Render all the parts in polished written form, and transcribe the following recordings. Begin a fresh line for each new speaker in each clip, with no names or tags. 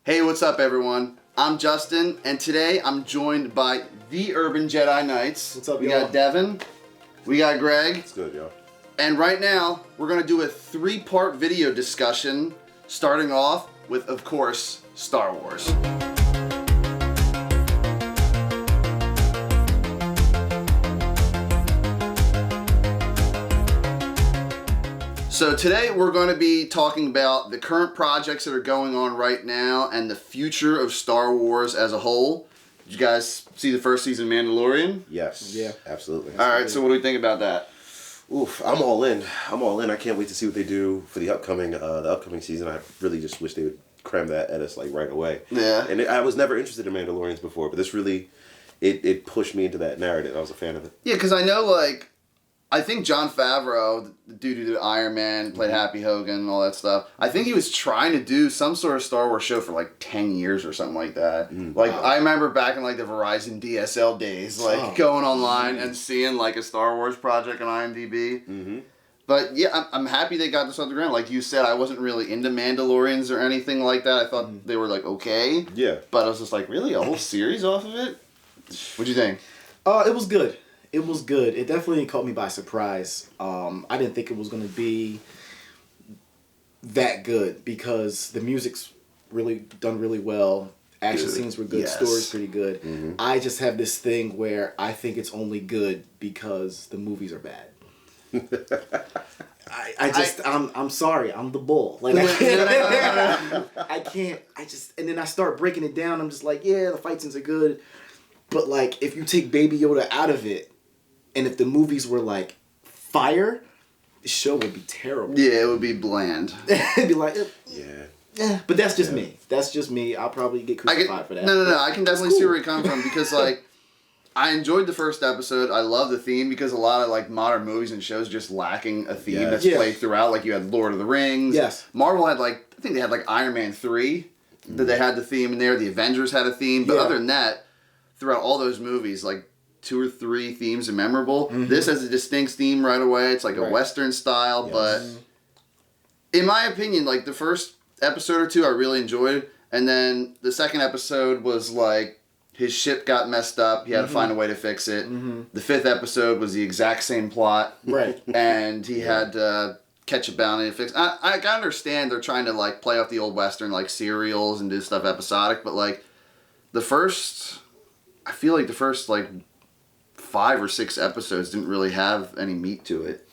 Hey, what's up, everyone? I'm Justin, and today I'm joined by the Urban Jedi Knights.
What's up,
We
y'all?
got Devin, we got Greg,
It's good, y'all.
and right now we're going to do a 3-part video discussion, starting off with, of course, Star Wars. So today we're going to be talking about the current projects that are going on right now and the future of Star Wars as a whole. Did you guys see the first season of Mandalorian?
Yes.
Yeah.
Absolutely.
All right, so what do we think about that?
Oof, I'm all in. I can't wait to see what they do for the upcoming season. I really just wish they would cram that at us like right away.
Yeah.
And I was never interested in Mandalorians before, but this really, it pushed me into that narrative. I was a fan of it.
Yeah, because I know, like, I think Jon Favreau, the dude who did Iron Man, played Happy Hogan and all that stuff, I think he was trying to do some sort of Star Wars show for like 10 years or something like that. Like,
Wow.
I remember back in like the Verizon DSL days, like going online and seeing like a Star Wars project on IMDb.
Mm-hmm.
But yeah, I'm happy they got this off the ground. Like you said, I wasn't really into Mandalorians or anything like that. I thought they were like okay.
Yeah.
But I was just like, really? A whole series off of it? What'd you think?
It was good. It was good. It definitely caught me by surprise. I didn't think it was going to be that good because the music's really done really well. Action
Good.
scenes were good.
Yes.
Story's pretty good.
Mm-hmm.
I just have this thing where I think it's only good because the movies are bad. I'm sorry. I'm the bull. Like I can't. And then I start breaking it down. I'm just like, yeah, the fight scenes are good. But like, if you take Baby Yoda out of it, and if the movies were like fire, the show would be terrible.
Yeah, it would be bland.
It'd be like,
Yeah.
but that's just me. That's just me. I'll probably get crucified for that.
No. I can definitely see where you're coming from because, like, I enjoyed the first episode. I love the theme because a lot of, like, modern movies and shows just lacking a theme
Yes.
that's
Yeah.
played throughout. Like, you had Lord of the Rings.
Yes.
Marvel had, like, I think they had, like, Iron Man 3 that they had the theme in there. The Avengers had a theme. But
Yeah.
other than that, throughout all those movies, like, 2 or 3 themes are memorable. This has a distinct theme right away. It's like a
Right.
Western style,
Yes.
but in my opinion, like the first episode or 2 I really enjoyed, and then the second episode was like his ship got messed up, he had to find a way to fix it. The 5th episode was the exact same plot,
Right.
and he had to catch a bounty and fix. I can understand they're trying to like play off the old Western like serials and do stuff episodic, but like I feel like the first like 5 or 6 episodes didn't really have any meat to it.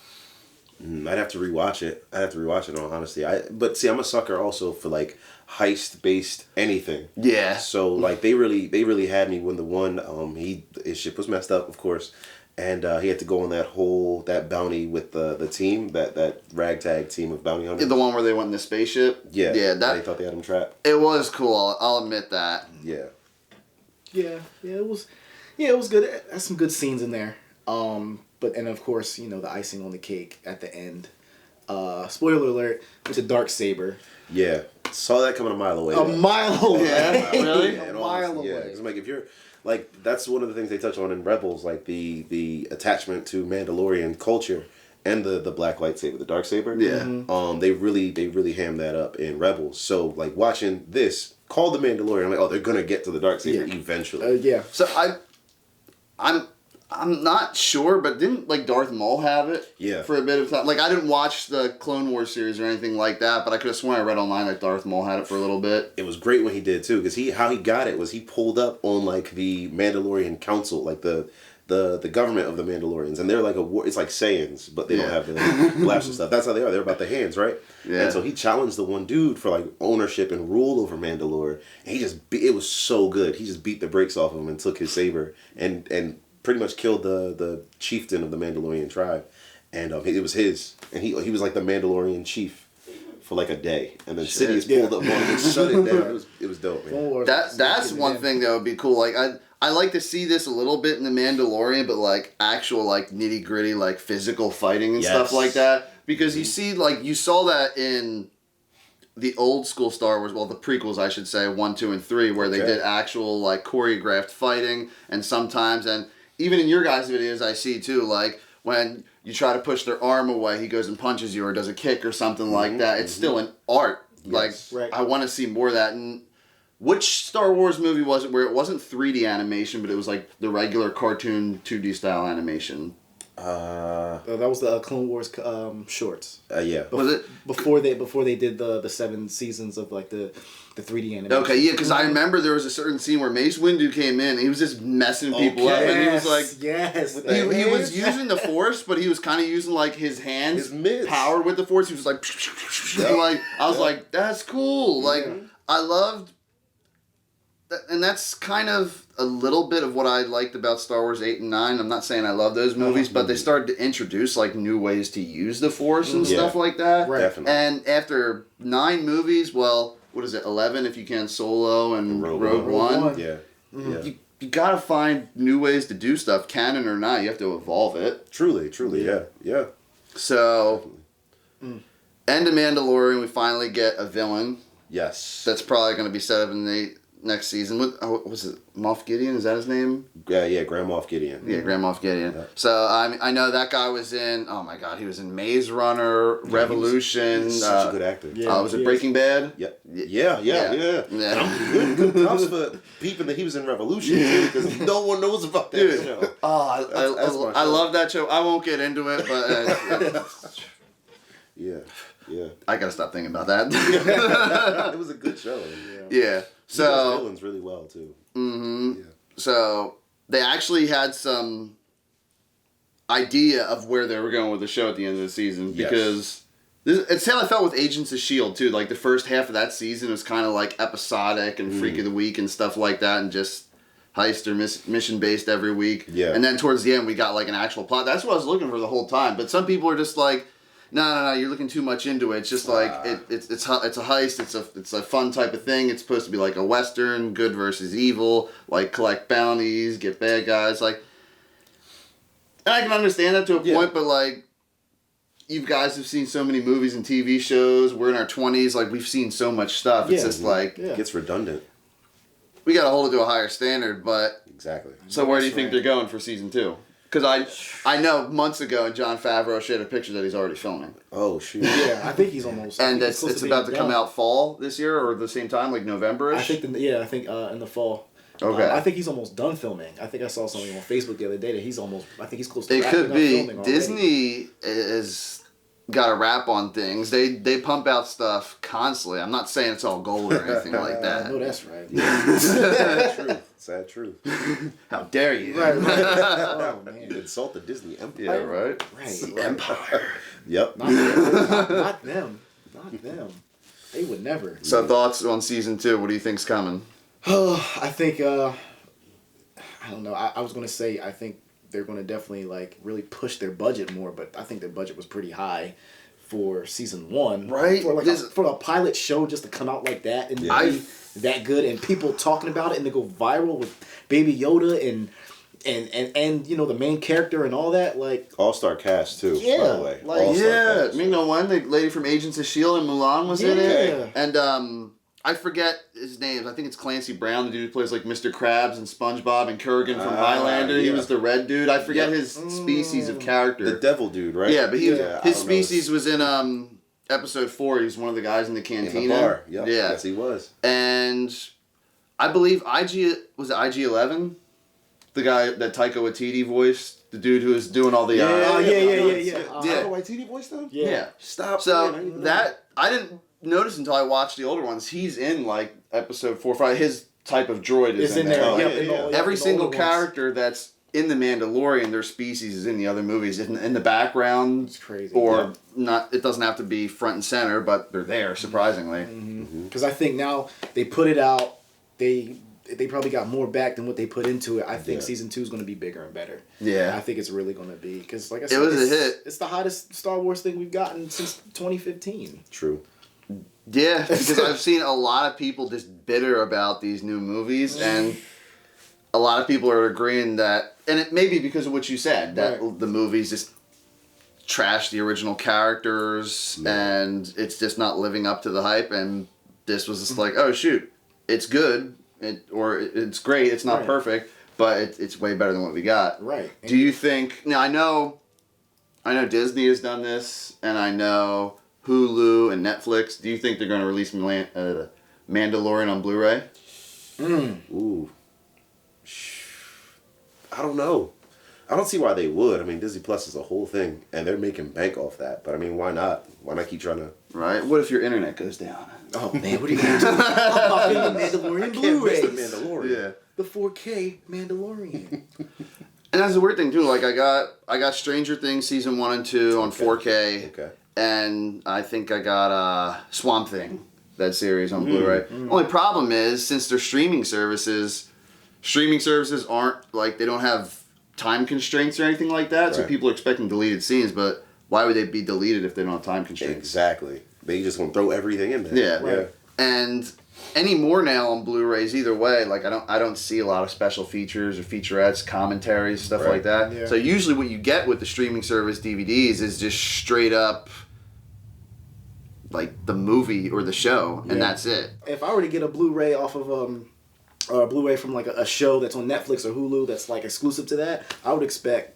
I'd have to rewatch it. In all honesty. But see, I'm a sucker also for like heist based anything.
Yeah.
So like they really had me when the one his ship was messed up, of course, and he had to go on that bounty with the team, that ragtag team of bounty hunters.
The one where they went in the spaceship.
Yeah.
Yeah,
they thought they had him trapped.
it was cool. I'll admit that.
Yeah.
Yeah, it was good. It has some good scenes in there. And of course, you know, the icing on the cake at the end. Spoiler alert, it's a dark saber.
Yeah. Saw that coming a mile away.
A mile away.
Yeah, really?
A
in
mile
all honesty, yeah.
away.
'Cause I'm like, if you're like, that's one of the things they touch on in Rebels, like the attachment to Mandalorian culture and the black lightsaber, the dark saber.
Yeah.
They really ham that up in Rebels. So like watching this called the Mandalorian, I'm like, oh, they're gonna get to the dark saber eventually.
Yeah.
So I'm not sure, but didn't like Darth Maul have it?
Yeah.
For a bit of time. Like I didn't watch the Clone Wars series or anything like that, but I could have sworn I read online that Darth Maul had it for a little bit.
It was great when he did too, because how he got it was he pulled up on like the Mandalorian Council, like the government of the Mandalorians, and they're like it's like Saiyans, but they don't have the blaster stuff. That's how they are. They're about the hands, right?
Yeah.
And so he challenged the one dude for like ownership and rule over Mandalore, and it was so good. He just beat the brakes off of him and took his saber and pretty much killed the chieftain of the Mandalorian tribe, and it was his, and he was like the Mandalorian chief for like a day, and then Sidious pulled up on him and shut it down. It was dope, man.
That's one thing that would be cool. Like I like to see this a little bit in the Mandalorian, but like actual like nitty gritty like physical fighting and stuff like that, because you see like you saw that in the old school Star Wars, well, the prequels, I should say, 1, 2, and 3, where they did actual like choreographed fighting, and sometimes, and even in your guys' videos, I see too, like when you try to push their arm away, he goes and punches you or does a kick or something like that. It's still an art. Like
Right.
I want to see more of that. And which Star Wars movie was it where it wasn't 3D animation, but it was like the regular cartoon 2D style animation?
That was the Clone Wars shorts.
Yeah.
Was it
before they did the 7 seasons of like the 3D animation?
Okay, yeah, because I remember there was a certain scene where Mace Windu came in and he was just messing people up, and he was like, he was using the Force, but he was kind of using like his hands,
his mitts,
power with the Force. He was like, like I was like, that's cool. Like I loved. And that's kind of a little bit of what I liked about Star Wars 8 and 9. I'm not saying I love those movies, but they started to introduce like new ways to use the Force and stuff like that.
Right.
Definitely.
And after 9 movies, well, what is it, 11 if you count Solo and Rogue One?
Yeah.
You gotta find new ways to do stuff, canon or not. You have to evolve it.
Truly, yeah.
So, end of Mandalorian, we finally get a villain.
Yes.
That's probably going to be set up in the next season. What was it? Moff Gideon? Is that his name?
Yeah, Grand Moff Gideon.
Yeah, Grand Moff Gideon.
Yeah.
So I know that guy was in. Oh my God, he was in Maze Runner, Revolution.
He's such a good actor.
Was it Breaking Bad?
Yeah. I'm good props for peeping that he was in Revolution too, because no one knows about that show.
Oh, I love that show. I won't get into it, but
yeah.
I gotta stop thinking about that.
It was a good show.
Yeah.
He does villains really well too.
Yeah. So they actually had some idea of where they were going with the show at the end of the season, because it's how I felt with Agents of S.H.I.E.L.D. too. Like the first half of that season was kind of like episodic and Freak of the Week and stuff like that, and just heist or mission based every week. Yeah. And then towards the end we got like an actual plot. That's what I was looking for the whole time. But some people are just like, no, you're looking too much into it. It's just like it's a heist. It's a fun type of thing. It's supposed to be like a Western, good versus evil, like collect bounties, get bad guys. Like, and I can understand that to a point, but like, you guys have seen so many movies and TV shows. We're in our 20s. Like, we've seen so much stuff. It's just like
it gets redundant.
We got to hold it to a higher standard, but
exactly.
So where do you think they're going for season 2? Because I know months ago, Jon Favreau shared a picture that he's already filming.
Oh, shoot.
Yeah, I think he's almost...
And it's about to come out fall this year, or the same time, like November-ish?
I think in the fall.
Okay.
I think he's almost done filming. I think I saw something on Facebook the other day that he's close to
it
wrapping
could
up
be.
filming already.
Disney is... got a wrap on things. They pump out stuff constantly. I'm not saying it's all gold or anything like that.
No, that's right.
Sad truth.
How dare you?
Right. Oh man.
You insult the Disney Empire.
Yeah, right.
Right.
Empire. Yep.
Not them. Not them. They would never.
So thoughts on season 2? What do you think's coming?
I think I don't know. I was gonna say I think they're gonna definitely like really push their budget more, but I think their budget was pretty high for season 1.
Right.
For a pilot show just to come out like that and be that good, and people talking about it and to go viral with Baby Yoda and you know the main character and all that, like
all-star cast too.
Yeah,
by the way.
like
the lady from Agents of S.H.I.E.L.D. and Mulan was in it, and I forget his name. I think it's Clancy Brown, the dude who plays like Mr. Krabs and SpongeBob and Kurgan from Highlander. He was the red dude. I forget his species of character.
The devil dude, right?
Yeah, but his species was in episode 4. He was one of the guys in the cantina.
In the bar. Yep.
Yeah.
Yes, he was.
And I believe IG-11? The guy that Taika Waititi voiced, the dude who was doing all the...
Taika Waititi voiced him?
Yeah.
Stop.
So I didn't notice until I watched the older ones. He's in like episode 4 or 5. His type of droid is in there. Every single character that's in The Mandalorian, their species is in the other movies. In the background.
It's crazy.
Or not. It doesn't have to be front and center, but they're there, surprisingly.
Because I think now they put it out, they probably got more back than what they put into it. I think season 2 is going to be bigger and better.
Yeah.
I think it's really going to be. Because like I said,
it was a hit.
It's the hottest Star Wars thing we've gotten since 2015.
True.
Yeah, because I've seen a lot of people just bitter about these new movies, and a lot of people are agreeing that, and it may be because of what you said, that the movies just trash the original characters, and it's just not living up to the hype, and this was just like, oh shoot, it's good, it's great, it's not perfect, but it's way better than what we got.
Right.
Do you think, now I know Disney has done this, and I know Hulu and Netflix. Do you think they're going to release Mandalorian on Blu-ray?
Ooh. I don't know. I don't see why they would. I mean, Disney Plus is a whole thing, and they're making bank off that. But I mean, why not? Why not keep trying to?
Right. What if your internet goes down?
Oh man, what are you gonna do? I'm popping the Mandalorian Blu-rays.
The Mandalorian.
Yeah.
The 4K Mandalorian.
And that's the weird thing too. Like I got Stranger Things season 1 and 2 on 4K.
Okay.
And I think I got Swamp Thing, that series on Blu-ray. Only problem is since they're streaming services aren't like they don't have time constraints or anything like that. So
Right.
people are expecting deleted scenes, but why would they be deleted if they don't have time constraints?
Exactly. They just want to throw everything in there.
Yeah.
Right.
And anymore now on Blu-rays, either way, like I don't see a lot of special features or featurettes, commentaries, stuff
Right.
like that.
Yeah.
So usually what you get with the streaming service DVDs is just straight up like the movie or the show, and that's it.
If I were to get a Blu-ray off of or a Blu-ray from like a show that's on Netflix or Hulu that's like exclusive to that, I would expect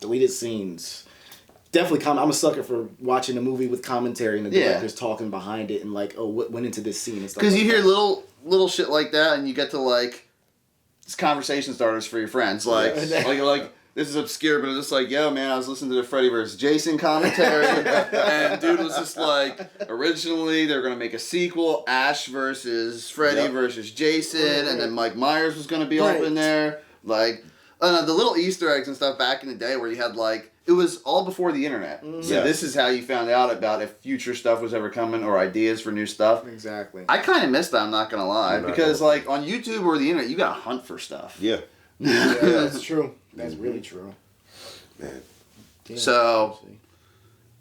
deleted scenes. Definitely, I'm a sucker for watching a movie with commentary and the director's talking behind it and like, oh, what went into this scene and stuff.
Because
like
you
that.
hear little shit like that, and you get to like, it's conversation starters for your friends. Like, like this is obscure, but it's just like, yo, man, I was listening to the Freddy vs. Jason commentary, and dude was just like, originally they're gonna make a sequel, Ash versus Freddy versus Jason, and then Mike Myers was gonna be up in there. Like, the little Easter eggs and stuff back in the day where you had like. It was all before the internet. So this is how you found out about if future stuff was ever coming or ideas for new stuff.
Exactly.
I kind of missed that, I'm not going to lie. Because like on YouTube or the internet, you got to hunt for stuff.
Yeah.
Yeah, that's true. That's really true.
Man.
Yeah,
So,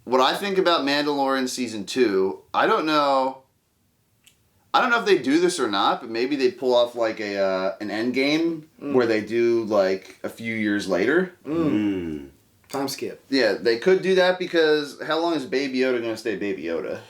what I think about Mandalorian Season 2, I don't know if they do this or not, but maybe they pull off like an end game where they do like a few years later.
Time skip.
Yeah, they could do that because how long is Baby Yoda going to stay Baby Yoda?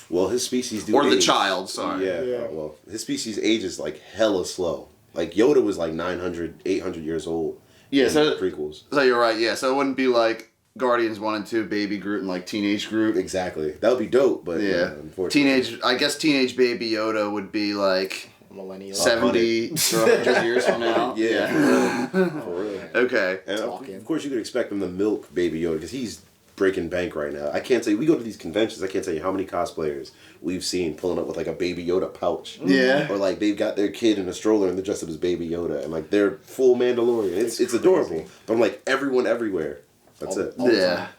Well, his species do
Or the
age.
child, sorry.
Yeah. Well, his species ages like hella slow. Like Yoda was like 900, 800 years old.
Yeah,
in
so
the prequels.
So you're right, yeah. So it wouldn't be like Guardians 1 and 2, Baby Groot and like Teenage Groot.
Exactly. That would be dope, but
Yeah.
unfortunately.
I guess Teenage Baby Yoda would be like
Millennial.
70 or 100 years from now.
Yeah. For real.
Okay.
And
Talking.
of course, you could expect him to milk Baby Yoda because he's breaking bank right now. I can't tell you. We go to these conventions. I can't tell you how many cosplayers we've seen pulling up with like a Baby Yoda pouch.
Yeah.
Or like they've got their kid in a stroller and they're dressed up as Baby Yoda and like they're full Mandalorian. It's adorable. But I'm like everyone everywhere. That's it.
Yeah.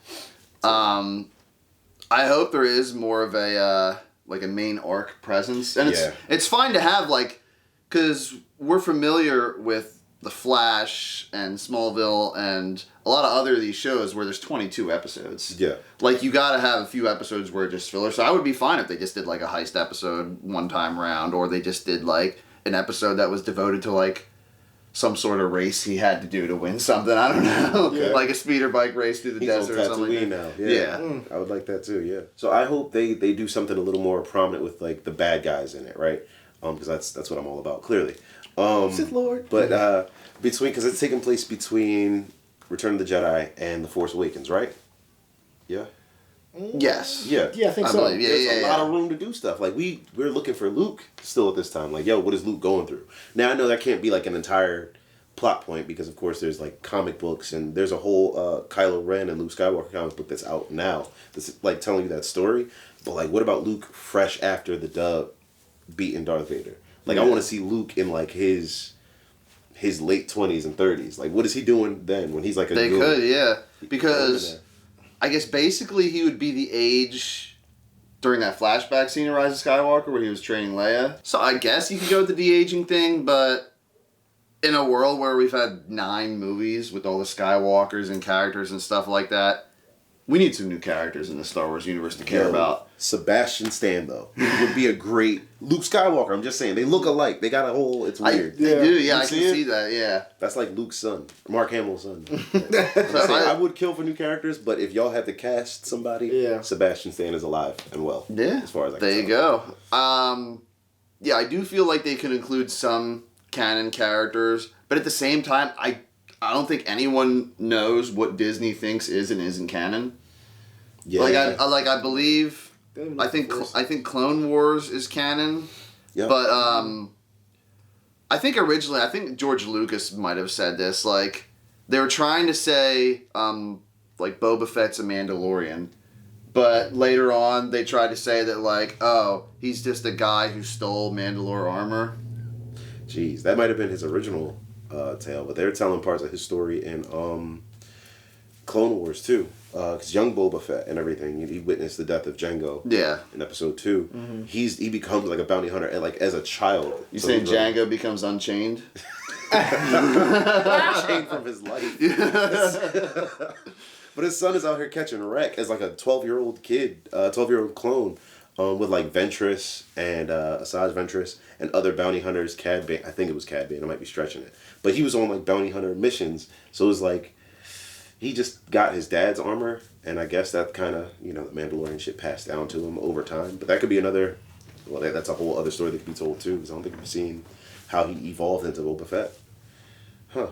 I hope there is more of a like a main arc presence, and it's fine to have like, because we're familiar with The Flash and Smallville and a lot of other of these shows where there's 22 episodes.
Yeah.
Like you gotta have a few episodes where it's just filler. So I would be fine if they just did like a heist episode one time round, or they just did like an episode that was devoted to like some sort of race he had to do to win something. I don't know.
Yeah.
Like a speeder bike race through the
He's
desert
on
or something like
Tatooine
that.
now.
Yeah.
I would like that too. Yeah. So I hope they do something a little more prominent with like the bad guys in it, right? Because that's what I'm all about. Clearly.
Sith Lord.
But because it's taking place between Return of the Jedi and The Force Awakens, right? Yeah.
Yes.
Yeah.
Yeah, I think
I
so.
believe, yeah.
There's a lot of room to do stuff. Like we're looking for Luke still at this time. Like, yo, what is Luke going through? Now I know that can't be like an entire plot point because of course there's like comic books and there's a whole Kylo Ren and Luke Skywalker comic book that's out now that's like telling you that story. But like, what about Luke fresh after the dub beating Darth Vader? Like, I want to see Luke in like his late 20s and 30s. Like, what is he doing then when he's like a
They
good-
could, yeah. Because I guess basically he would be the age during that flashback scene in Rise of Skywalker where he was training Leia. So I guess you could go with the de-aging thing, but in a world where we've had 9 movies with all the Skywalkers and characters and stuff like that, we need some new characters in the Star Wars universe to care about.
Sebastian Stan, though, would be a great Luke Skywalker. I'm just saying, they look alike. They got a whole. It's weird.
They do, yeah.
You
I can see that, yeah.
That's like Luke's son, Mark Hamill's son. I would kill for new characters, but if y'all had to cast somebody, Sebastian Stan is alive and well.
Yeah,
as far as I can
there you
tell.
go. Yeah, I do feel like they could include some canon characters, but at the same time, I don't think anyone knows what Disney thinks is and isn't canon.
Yeah,
I believe. I think Clone Wars is canon.
Yeah.
But I think originally, I think George Lucas might have said this, like, they were trying to say, like, Boba Fett's a Mandalorian, but later on, they tried to say that, like, oh, he's just a guy who stole Mandalore armor.
Jeez, that might have been his original tale, but they were telling parts of his story in Clone Wars, too. Because young Boba Fett and everything, he witnessed the death of Django.
Yeah.
In episode 2, he becomes like a bounty hunter, and like as a child.
You saying Django becomes unchained?
Chained from his life. But his son is out here catching wreck as like a 12-year-old kid, 12-year-old clone, with like Ventress and Asajj Ventress and other bounty hunters. Cad Bane, I think it was Cad Bane. I might be stretching it, but he was on like bounty hunter missions. So it was like. He just got his dad's armor, and I guess that kind of, the Mandalorian shit passed down to him over time. But that could be another, well, that's a whole other story that could be told too, because I don't think we've seen how he evolved into Boba Fett. Huh.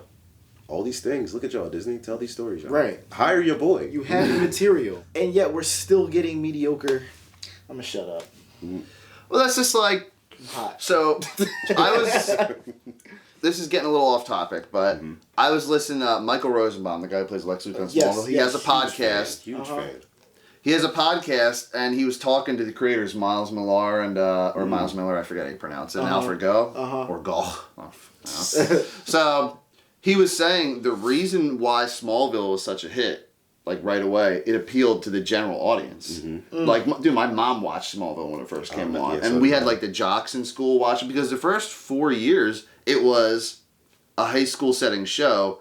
All these things. Look at y'all, Disney. Tell these stories, y'all.
Right.
Hire your boy.
You have the material, and yet we're still getting mediocre. I'm gonna shut up.
Well, that's just like...
I'm hot.
So, I was... This is getting a little off topic, but I was listening to Michael Rosenbaum, the guy who plays Lex Luthor on Smallville. He has a podcast.
Huge fan.
He has a podcast, and he was talking to the creators, Miles Millar and or Miles Miller, I forget how you pronounce it, and Alfred Goh or Goh. So he was saying the reason why Smallville was such a hit, like right away, it appealed to the general audience. Like, dude, my mom watched Smallville when it first came on, and we had like the jocks in school watching because the first 4 years. It was a high school setting show,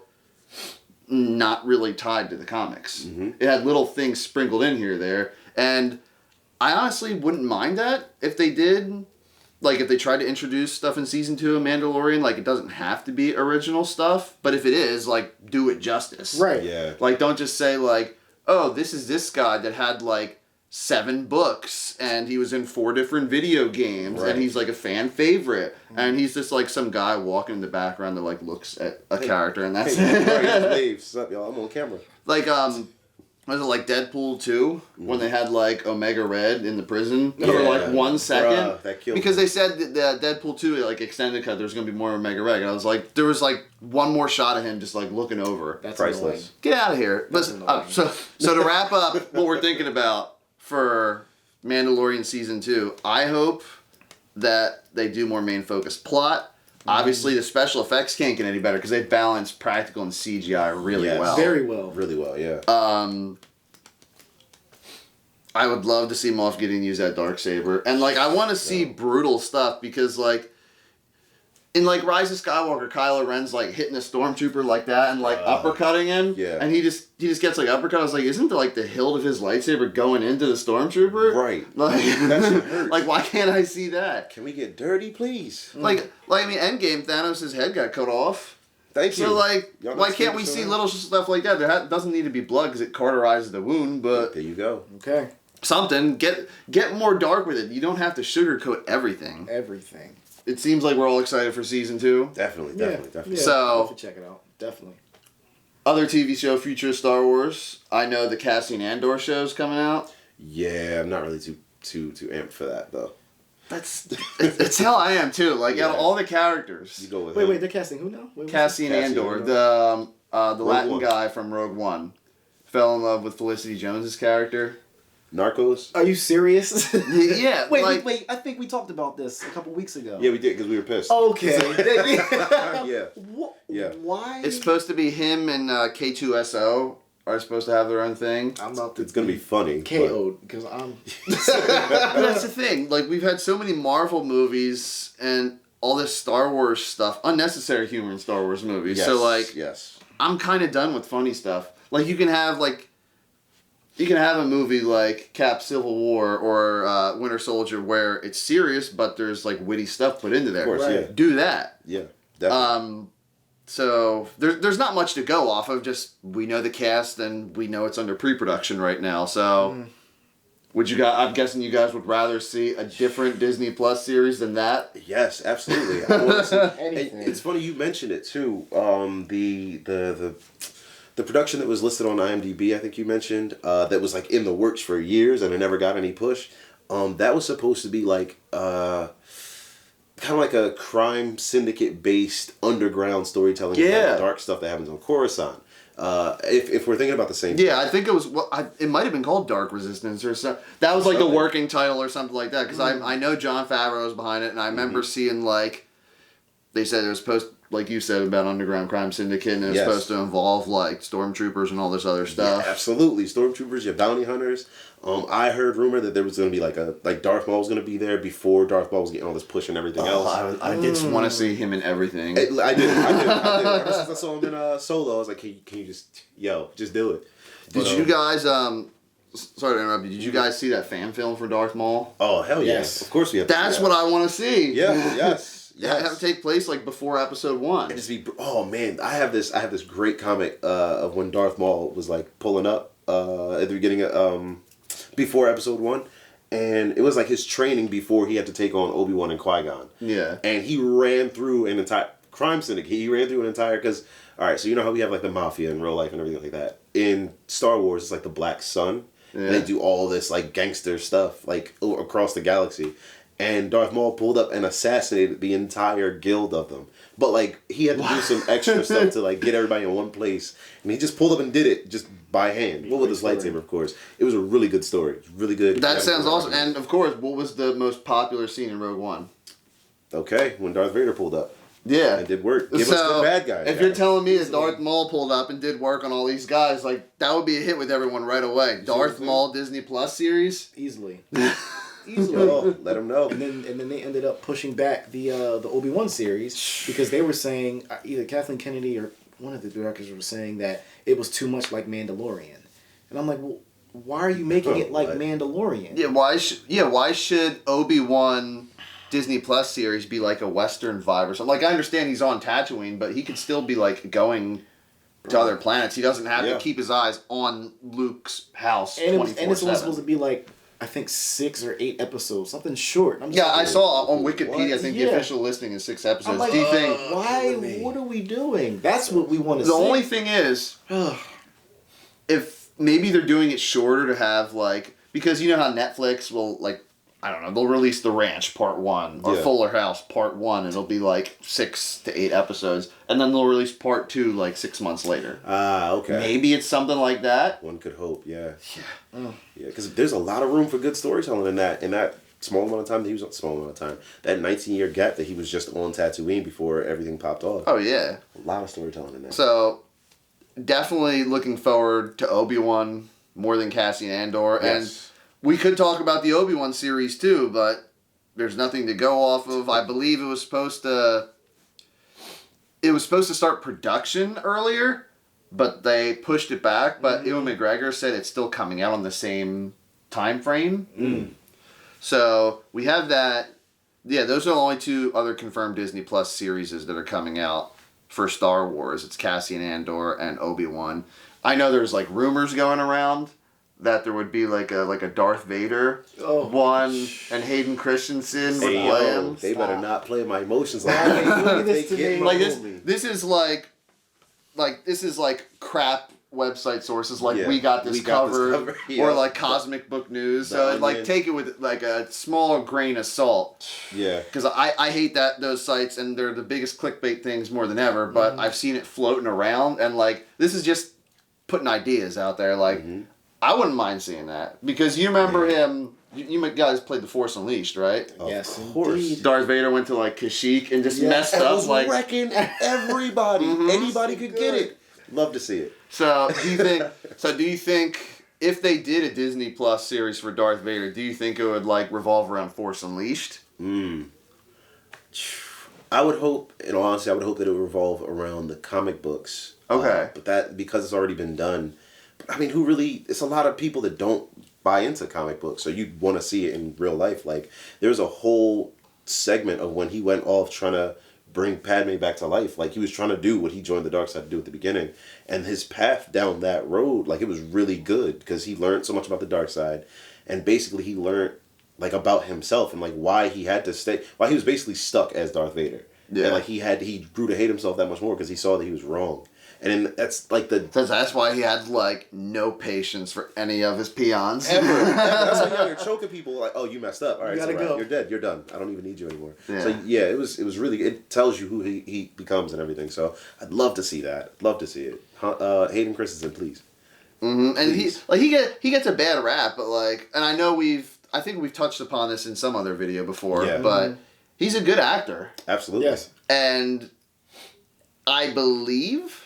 not really tied to the comics. It had little things sprinkled in here or there, and I honestly wouldn't mind that if they did, like if they tried to introduce stuff in season 2 of Mandalorian. Like it doesn't have to be original stuff, but if it is, like do it justice.
Right.
Yeah.
Like don't just say like, oh, this is this guy that had like 7 books and he was in 4 different video games and he's like a fan favorite and he's just like some guy walking in the background that like looks at a character and that's
Hey, what's up, y'all? I'm on camera.
Like was it like Deadpool 2 when they had like Omega Red in the prison for like 1 second?
Bruh, that killed
because
me.
they said that Deadpool 2 like extended cut there's gonna be more Omega Red and I was like there was like one more shot of him just like looking over.
That's
priceless.
annoying.
Get out of here. But so to wrap up what we're thinking about for Mandalorian Season 2, I hope that they do more main focused plot. Obviously, the special effects can't get any better because they balance practical and CGI really well.
Very well.
Really well, yeah.
I would love to see Moff Gideon use that Darksaber. And, like, I want to see brutal stuff because, like, in, like, Rise of Skywalker, Kylo Ren's, like, hitting a stormtrooper like that and, like, uppercutting him.
Yeah.
And he just gets, like, uppercut. I was like, isn't, like, the hilt of his lightsaber going into the stormtrooper?
Right.
Like,
That shit hurts.
like, why can't I see that?
Can we get dirty, please?
Like, I mean, Endgame, Thanos' head got cut off.
Thank you.
So, like,
Y'all
why
not
can't we
scared
see
of
little stuff like that? There doesn't need to be blood because it cauterizes the wound, but
There you go.
Okay.
something. Get more dark with it. You don't have to sugarcoat everything.
Everything.
It seems like we're all excited for Season 2.
Definitely.
Yeah,
So-
I'll have to check it out. Definitely.
Other TV show, future of Star Wars. I know the Cassian Andor show's coming out.
Yeah, I'm not really too amped for that though.
It's how I am too. Like out of all the characters,
You go with
Wait,
him.
they're casting who now? Wait,
Cassian
Cassian
Andor,
Andor.
the Latin
One.
guy from Rogue One, fell in love with Felicity Jones's character.
Narcos.
Are you serious?
Yeah,
wait. I think we talked about this a couple weeks ago.
Yeah, we did because we were pissed.
Okay.
Yeah. Yeah.
Why?
It's supposed to be him and K2SO are supposed to have their own thing.
I'm about to
It's gonna be funny.
KO'd because I'm.
But that's the thing. Like we've had so many Marvel movies and all this Star Wars stuff, unnecessary humor in Star Wars movies.
Yes,
So like,
yes.
I'm kind of done with funny stuff. Like you can have a movie like Cap Civil War or Winter Soldier where it's serious, but there's like witty stuff put into there.
Of course,
Right.
yeah.
Do that.
Yeah. Definitely.
So there's not much to go off of. Just we know the cast and we know it's under pre-production right now. So would you guys? I'm guessing you guys would rather see a different Disney Plus series than that.
Yes, absolutely. I want to see
Anything.
It's funny you mentioned it too. The production that was listed on IMDb, I think you mentioned, that was like in the works for years and it never got any push. That was supposed to be like kind of like a crime syndicate based underground storytelling.
Yeah.
Like dark stuff that happens on Coruscant. If we're thinking about the same
thing. I think it was, it might have been called Dark Resistance or something. That was like the working title or something like that, because I know Jon Favreau was behind it, and I remember seeing, like, they said it was supposed, like you said, about underground crime syndicate, and it was supposed to involve, like, stormtroopers and all this other stuff.
Yeah, absolutely. Stormtroopers, your bounty hunters. I heard rumor that there was going to be like Darth Maul was going to be there before Darth Maul was getting all this push and everything else.
I did want to see him in everything.
I did. Ever since I saw him in Solo, I was like, can you just do it?
Did you guys, sorry to interrupt you, did you guys see that fan film for Darth Maul?
Oh, hell yes. Of course we have to.
That's what I want to see.
Yeah, yes.
Yeah, have it take place like before episode 1.
Oh man, I have this great comic of when Darth Maul was like pulling up at the beginning of before episode 1, and it was like his training before he had to take on Obi-Wan and Qui-Gon.
Yeah. And
he ran through an entire crime syndicate. He ran through an entire, because alright, so you know how we have like the mafia in real life and everything like that. In Star Wars, it's like the Black Sun. Yeah. And they do all this like gangster stuff like across the galaxy. And Darth Maul pulled up and assassinated the entire guild of them. But like he had to do some extra stuff to like get everybody in one place. And he just pulled up and did it just by hand. Well, with his lightsaber, of course. It was a really good story. It was really good.
That sounds awesome. And of course, what was the most popular scene in Rogue One?
Okay, when Darth Vader pulled up.
Yeah.
It did work. Give us the bad guys.
If you're telling me that Darth Maul pulled up and did work on all these guys, like that would be a hit with everyone right away. Darth Maul Disney Plus series?
Easily.
Oh, let them know.
And then they ended up pushing back the Obi-Wan series because they were saying, either Kathleen Kennedy or one of the directors were saying that it was too much like Mandalorian. And I'm like, well, why are you making it like Mandalorian?
Yeah, why should Obi-Wan Disney Plus series be like a Western vibe or something? Like, I understand he's on Tatooine, but he could still be like going to other planets. He doesn't have to keep his eyes on Luke's house 24/7.
And it's only supposed to be like, I think 6 or 8 episodes, something short.
I saw on Wikipedia, I think the official listing is 6 episodes.
Like,
do you think...
What are we doing? That's what we want to see.
The only thing is, if maybe they're doing it shorter to have like... Because you know how Netflix will like... I don't know, they'll release The Ranch Part 1 or Fuller House Part 1 and it'll be like 6 to 8 episodes and then they'll release Part 2 like 6 months later.
Okay.
Maybe it's something like that.
One could hope, yeah. Yeah, because there's a lot of room for good storytelling in that small amount of time that he was on, that 19-year gap that he was just on Tatooine before everything popped off.
Oh, yeah.
A lot of storytelling in that.
So, definitely looking forward to Obi-Wan more than Cassian Andor.
Yes.
And we could talk about the Obi-Wan series too, but there's nothing to go off of. I believe it was supposed to start production earlier, but they pushed it back. But Ewan McGregor said it's still coming out on the same time frame. So we have that. Yeah, those are the only 2 other confirmed Disney Plus series that are coming out for Star Wars. It's Cassian Andor and Obi-Wan. I know there's like rumors going around that there would be like a Darth Vader one, and Hayden Christensen would play him.
They better not play my emotions like that.
This is like crap website sources like We Got This Covered or like Cosmic Book News. So like take it with like a small grain of salt.
Yeah.
Because I hate those sites and they're the biggest clickbait things more than ever. But I've seen it floating around and like this is just putting ideas out there like. I wouldn't mind seeing that because you remember him. You guys played The Force Unleashed, right?
Yes,
of course.
Indeed.
Darth Vader went to like Kashyyyk and just messed up,
was like wrecking everybody. Anybody could get it. Love to see it.
So do you think if they did a Disney Plus series for Darth Vader, do you think it would like revolve around Force Unleashed?
I would hope, in all honesty, that it would revolve around the comic books.
Okay.
But that because it's already been done. I mean, it's a lot of people that don't buy into comic books, so you'd want to see it in real life. Like, there's a whole segment of when he went off trying to bring Padme back to life. Like, he was trying to do what he joined the dark side to do at the beginning. And his path down that road, like, it was really good because he learned so much about the dark side. And basically, he learned, like, about himself and, like, why he had to stay, why he was basically stuck as Darth Vader.
Yeah.
And like he grew to hate himself that much more because he saw that he was wrong. And then that's like
that's why he had like no patience for any of his peons.
Ever. That's why you're choking people like, oh, you messed up. All right,
You gotta go.
You're dead. You're done. I don't even need you anymore.
Yeah.
So yeah, it was really. It tells you who he becomes and everything. So I'd love to see that. Love to see it. Hayden Christensen, please.
Mm-hmm. And he gets a bad rap, but like, and I think we've touched upon this in some other video before, but he's a good actor.
Absolutely.
Yes.
And I believe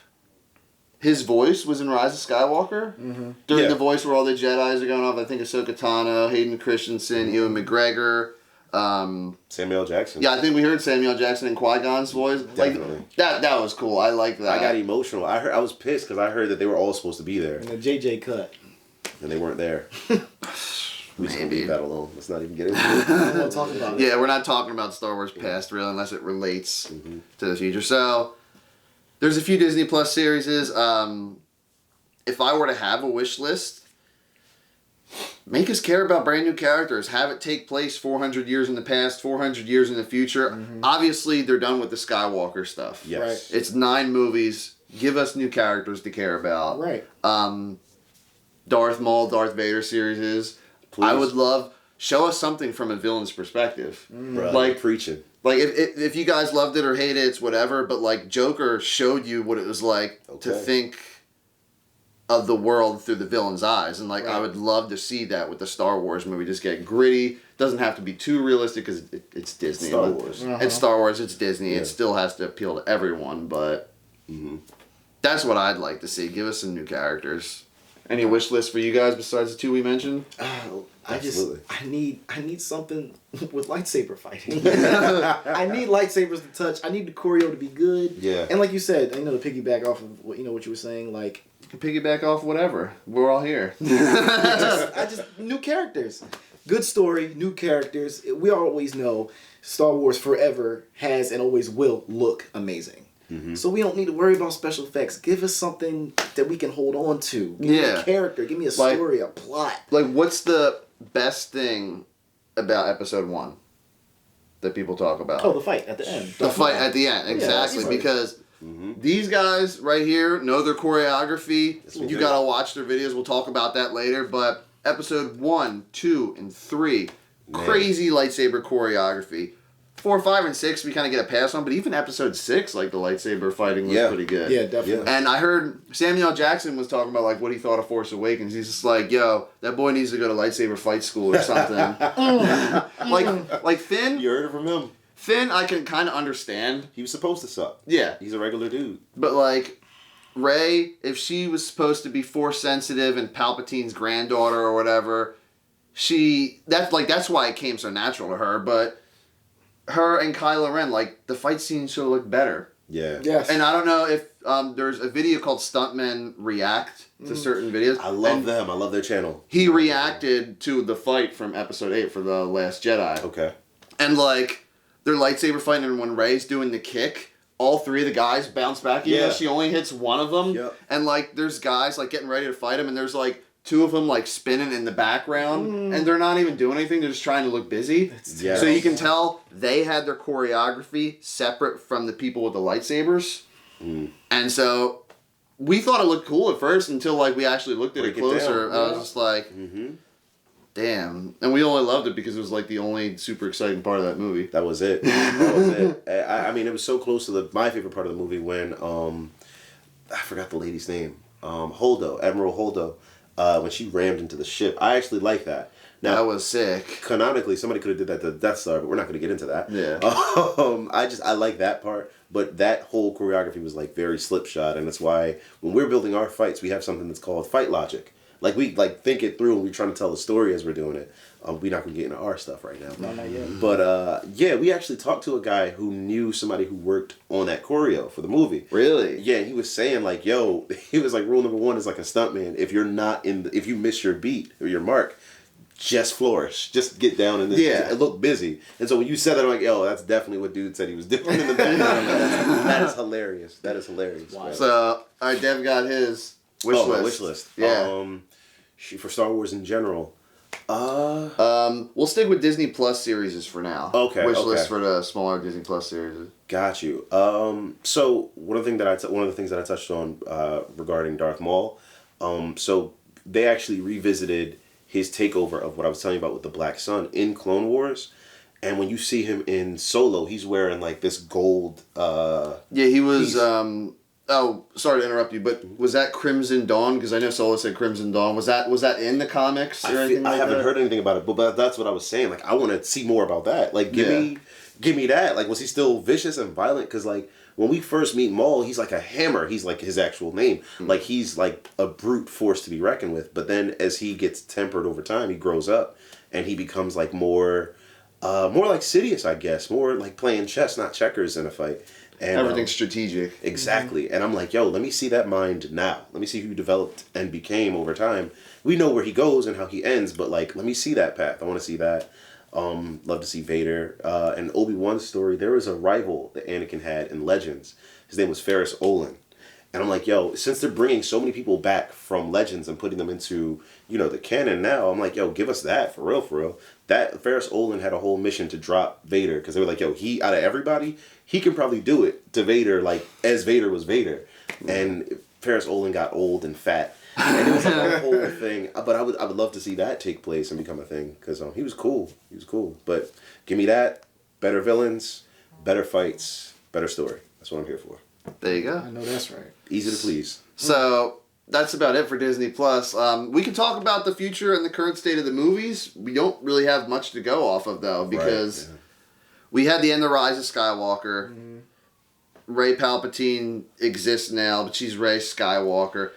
his voice was in Rise of Skywalker. During the voice where all the Jedis are going off. I think Ahsoka Tano, Hayden Christensen, Ewan McGregor.
Samuel L. Jackson.
Yeah, I think we heard Samuel L. Jackson and Qui-Gon's voice.
Definitely.
Like, that was cool. I like that.
I got emotional. I was pissed because I heard that they were all supposed to be there.
And the JJ cut.
And they weren't there. We just
Maybe.
leave that alone. Let's not even get into it.
I'm not talking about it.
Yeah, we're not talking about Star Wars past really unless it relates to the future. So there's a few Disney Plus series. If I were to have a wish list, make us care about brand new characters. Have it take place 400 years in the past, 400 years in the future. Obviously, they're done with the Skywalker stuff.
Yes.
Right.
It's 9 movies. Give us new characters to care about.
Right.
Darth Maul, Darth Vader series.
Please.
I would love show us something from a villain's perspective.
Bruh,
Like
preaching.
Like if you guys loved it or hated it, it's whatever. But like Joker showed you what it was like to think of the world through the villain's eyes, and like I would love to see that with the Star Wars movie. Just get gritty. Doesn't have to be too realistic because it's Disney.
Star Wars.
It's Star Wars. It's Disney. It still has to appeal to everyone. But that's what I'd like to see. Give us some new characters. Any wish list for you guys besides the 2 we mentioned?
I need something with lightsaber fighting. I need lightsabers to touch. I need the choreo to be good.
Yeah.
And like you said, to piggyback off of what you were saying, like
You can piggyback off whatever. We're all here.
I just new characters. Good story, new characters. We always know Star Wars forever has and always will look amazing. So we don't need to worry about special effects. Give us something that we can hold on to. Give me a character. Give me a story, a plot.
Like, what's the best thing about episode 1 that people talk about?
Oh, the fight at the end.
The fight at the end, exactly. Because these guys right here know their choreography. You gotta watch their videos. We'll talk about that later. But episode 1, 2, and 3, crazy lightsaber choreography. 4, 5, and 6 we kind of get a pass on, but even episode 6, like the lightsaber fighting was pretty good.
Yeah, definitely.
And I heard Samuel L. Jackson was talking about like what he thought of Force Awakens. He's just like, yo, that boy needs to go to lightsaber fight school or something. like Finn.
You heard it from him.
Finn, I can kind of understand.
He was supposed to suck.
Yeah.
He's a regular dude.
But like Rey, if she was supposed to be Force sensitive and Palpatine's granddaughter or whatever, that's why it came so natural to her. But her and Kylo Ren, like, the fight scene should look better.
Yeah.
Yes.
And I don't know if there's a video called Stuntmen React to certain videos.
I love them. I love their channel.
He reacted to the fight from episode 8 for The Last Jedi.
Okay.
And, like, they're lightsaber fighting, and when Rey's doing the kick, all 3 of the guys bounce back. Even though she only hits one of them.
Yep.
And, like, there's guys, like, getting ready to fight him, and there's, like, 2 of them, like, spinning in the background, and they're not even doing anything. They're just trying to look busy.
Yeah.
So you can tell they had their choreography separate from the people with the lightsabers. And so we thought it looked cool at first until, like, we actually looked at it closer. I was just like, damn. And we only loved it because it was, like, the only super exciting part of that movie.
That was it. That was it. I mean, it was so close to my favorite part of the movie when, I forgot the lady's name. Holdo, Admiral Holdo. When she rammed into the ship. I actually like that. Now,
that was sick.
Canonically, somebody could have did that to the Death Star, but we're not going to get into that.
Yeah.
I like that part, but that whole choreography was like very slipshod, and that's why when we're building our fights, we have something that's called fight logic. Like we think it through, and we're trying to tell the story as we're doing it. We're not going to get into our stuff right now.
No, not yet.
But yeah, we actually talked to a guy who knew somebody who worked on that choreo for the movie.
Really?
Yeah, he was saying like, yo, he was like, rule number 1 is like a stuntman. If you're not if you miss your beat or your mark, just flourish. Just get down and look busy. And so when you said that, I'm like, yo, that's definitely what dude said he was doing in the background. That is hilarious. That is hilarious.
Wow.
So, all right, Dev got his wish list.
My wish list.
Yeah.
For Star Wars in general,
We'll stick with Disney Plus series for now.
Okay.
Wish list for the smaller Disney Plus series.
Got you. So one of the things that I touched on regarding Darth Maul, so they actually revisited his takeover of what I was telling you about with the Black Sun in Clone Wars, and when you see him in Solo, he's wearing like this gold.
Yeah, he was. Oh, sorry to interrupt you, but was that Crimson Dawn? Because I know Solo said Crimson Dawn. Was that in the comics or anything like that?
I haven't heard anything about it, but that's what I was saying. Like, I want to see more about that. Like, give me that. Like, was he still vicious and violent? Because like when we first meet Maul, he's like a hammer. He's like his actual name. Mm-hmm. Like he's like a brute force to be reckoned with. But then as he gets tempered over time, he grows up and he becomes like more like Sidious, I guess. More like playing chess, not checkers in a fight. And,
everything's strategic.
Exactly. And I'm like, yo, let me see that mind now. Let me see who he developed and became over time. We know where he goes and how he ends, but like, let me see that path. I want to see that. Love to see Vader. And Obi-Wan's story, there was a rival that Anakin had in Legends. His name was Ferrus Olin. And I'm like, yo, since they're bringing so many people back from Legends and putting them into, the canon now, I'm like, yo, give us that, for real. That Ferrus Olin had a whole mission to drop Vader, because they were like, yo, he, out of everybody, he can probably do it to Vader, like, as Vader was Vader. And Ferrus Olin got old and fat. And it was like a whole thing. But I would love to see that take place and become a thing, because he was cool. He was cool. But give me that, better villains, better fights, better story. That's what I'm here for.
There you go.
I know that's right.
Easy to please.
So that's about it for Disney Plus. We can talk about the future and the current state of the movies. We don't really have much to go off of though, because we had the end of Rise of Skywalker. Mm-hmm. Rey Palpatine exists now, but she's Rey Skywalker.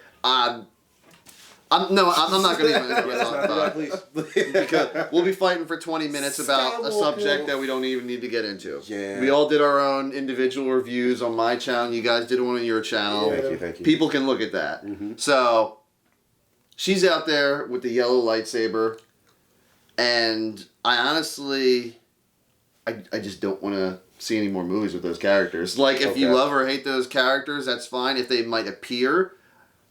I'm not going to even talk about it. Because we'll be fighting for 20 minutes about a subject that we don't even need to get into.
Yeah.
We all did our own individual reviews on my channel. You guys did one on your channel.
Yeah. Thank you.
People can look at that. Mm-hmm. So, she's out there with the yellow lightsaber. And I honestly, I just don't want to see any more movies with those characters. Like, if you love or hate those characters, that's fine. If they might appear,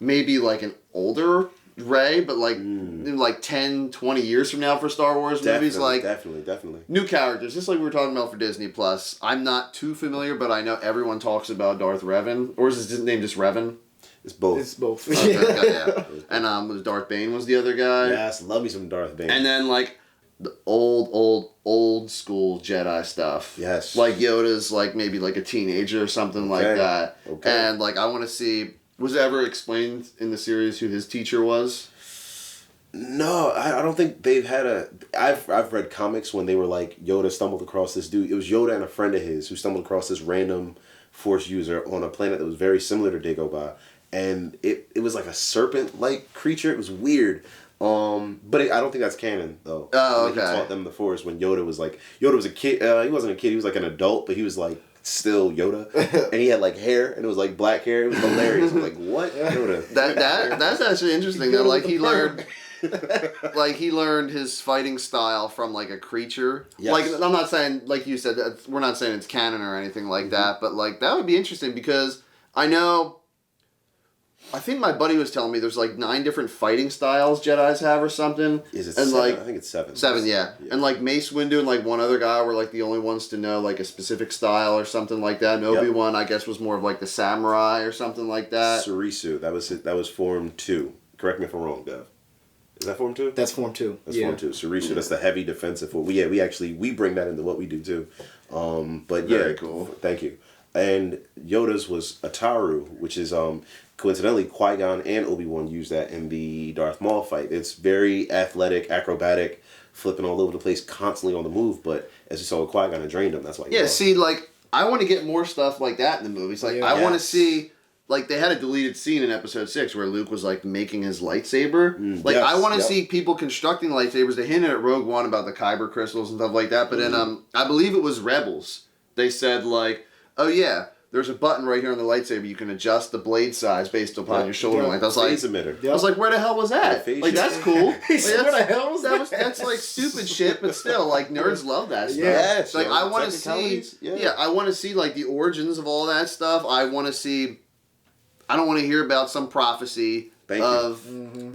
maybe like an older Rey, but like in like 10, 20 years from now for Star Wars movies, like
definitely
new characters, just like we were talking about for Disney Plus. I'm not too familiar, but I know everyone talks about Darth Revan, or is his name just Revan?
It's both.
It's both.
Okay, yeah. And was Darth Bane was the other guy.
Yes, love me some Darth Bane.
And then like the old school Jedi stuff.
Yes.
Like Yoda's like maybe like a teenager or something like that. Okay. And like I want to see. Was it ever explained in the series who his teacher was?
No, I don't think they've had a... I've read comics when they were like, Yoda stumbled across this dude. It was Yoda and a friend of his who stumbled across this random Force user on a planet that was very similar to Dagobah. And it was like a serpent-like creature. It was weird. But I don't think that's canon, though.
Oh, okay.
He taught them the Force when Yoda was a kid. He wasn't a kid. He was like an adult, but he was like... still Yoda, and he had like hair, and it was like black hair. It was hilarious. I was like, what? Yoda.
That's actually interesting though. Like he learned his fighting style from like a creature. Yes. Like I'm not saying, like you said, we're not saying it's canon or anything like that, but like that would be interesting because I think my buddy was telling me there's like 9 different fighting styles Jedis have or something.
Is it
and
7?
like,
I think it's 7.
7, yeah. And like Mace Windu and like one other guy were like the only ones to know like a specific style or something like that. And Obi-Wan, I guess, was more of like the samurai or something like that.
Surisu, that was Form 2. Correct me if I'm wrong, Dev. Is that Form 2?
That's Form 2.
That's Form 2. Surisu, that's the heavy defensive form. We bring that into what we do too. But yeah,
very cool.
Thank you. And Yoda's was Ataru, which is coincidentally Qui-Gon and Obi-Wan used that in the Darth Maul fight. It's very athletic, acrobatic, flipping all over the place, constantly on the move. But as you saw with Qui-Gon, it drained him. That's why.
Yeah, see, like I want to get more stuff like that in the movies. Like I want to see. Like, they had a deleted scene in Episode 6 where Luke was, like, making his lightsaber. I want to see people constructing lightsabers. They hinted at Rogue One about the Kyber crystals and stuff like that. But then, I believe it was Rebels. They said, like, oh, yeah, there's a button right here on the lightsaber. You can adjust the blade size based upon your shoulder length. I was like, I was like, where the hell was that? Like, that's cool. Like,
where the hell was that?
That's, like, stupid shit, but still, like, nerds love that stuff.
Yes.
Like, I want to see, I want to see, like, the origins of all that stuff. I want to see... I don't want to hear about some prophecy of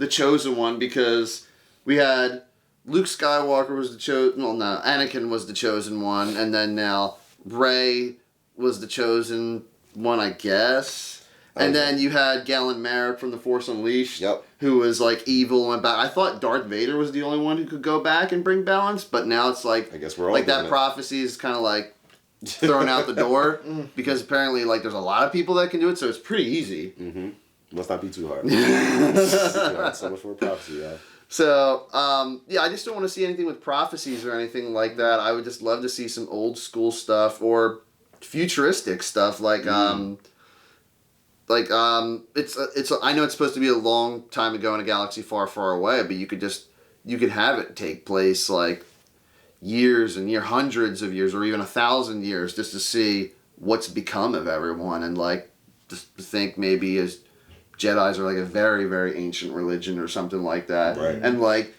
the Chosen One because we had Luke Skywalker was the chosen. Well, no, Anakin was the chosen one, and then now Rey was the chosen one, I guess. And then you had Galen Marek from The Force Unleashed, who was like evil and went back. I thought Darth Vader was the only one who could go back and bring balance, but now it's like,
I guess we're all
like that prophecy is kind of like thrown out the door because apparently like there's a lot of people that can do it, so it's pretty easy.
Must not be too hard. So much more prophecy, yeah.
So, I just don't want to see anything with prophecies or anything like that. I would just love to see some old school stuff or futuristic stuff like, I know it's supposed to be a long time ago in a galaxy far, far away, but you could have it take place like years and hundreds of years or even 1,000 years just to see what's become of everyone and like just to think maybe as Jedis are like a very, very ancient religion or something like that.
Right.
And like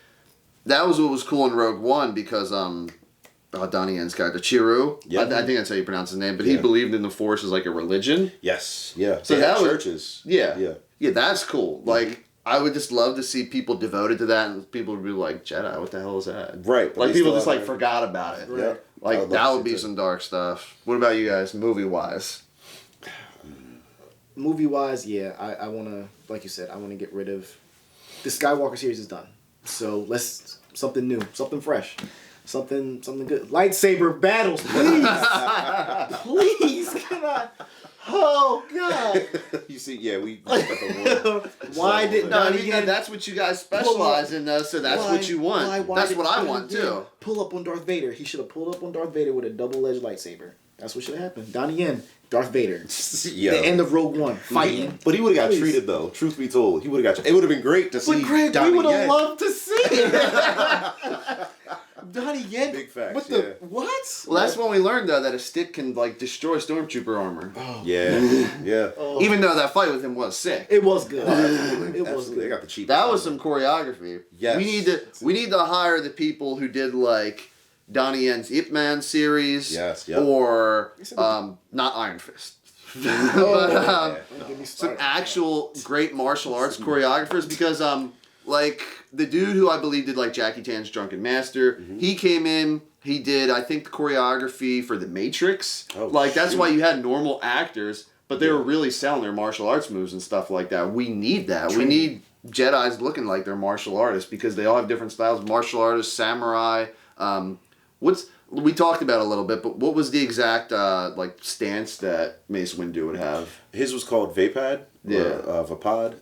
that was what was cool in Rogue One because Donnie Yen's character, Chiru, I think that's how you pronounce his name, but he believed in the Force as like a religion.
Yes, yeah.
So that was,
churches.
Yeah, that's cool. Like I would just love to see people devoted to that, and people would be like, Jedi, what the hell is that?
Right.
Like people just like forgot about it.
Right.
Like that would be some dark stuff. What about you guys, movie wise?
Movie wise, yeah, I want to, like you said, I want to get rid of the Skywalker series is done. So let's something new, something fresh, something good. Lightsaber battles, please, please, can I? Oh God!
You see, yeah, we got the one.
Why didn't Donnie Yen?
That's what you guys specialize in, though. So that's what you want. That's what I want too.
Pull up on Darth Vader. He should have pulled up on Darth Vader with a double-edged lightsaber. That's what should have happened. Donnie Yen, Darth Vader.
Yeah.
The end of Rogue One, fighting.
But he would have got treated though. Truth be told, he would have got. It would have been great to see.
But Greg,
Donnie
we would have
Yen.
loved to see it. Donnie Yen.
Big facts.
What the what?
Well, that's when we learned though that a stick can like destroy stormtrooper armor.
Oh.
Yeah.
Oh.
Even though that fight with him was sick.
It was good.
Absolutely.
It was
They
good.
got the cheap.
That was some choreography.
Yes.
We need to hire the people who did like Donnie Yen's Ip Man series.
Yes. Yep.
Or not Iron Fist. But some actual great martial arts choreographers because like the dude who I believe did like Jackie Chan's Drunken Master, he came in, he did I think the choreography for The Matrix.
Oh,
like that's
shoot.
why you had normal actors, but they were really selling their martial arts moves and stuff like that. We need that. We need Jedis looking like they're martial artists because they all have different styles. Martial artists, samurai. We talked about it a little bit, but what was the exact like stance that Mace Windu would have?
His was called Vapad.
Yeah.
Vapad.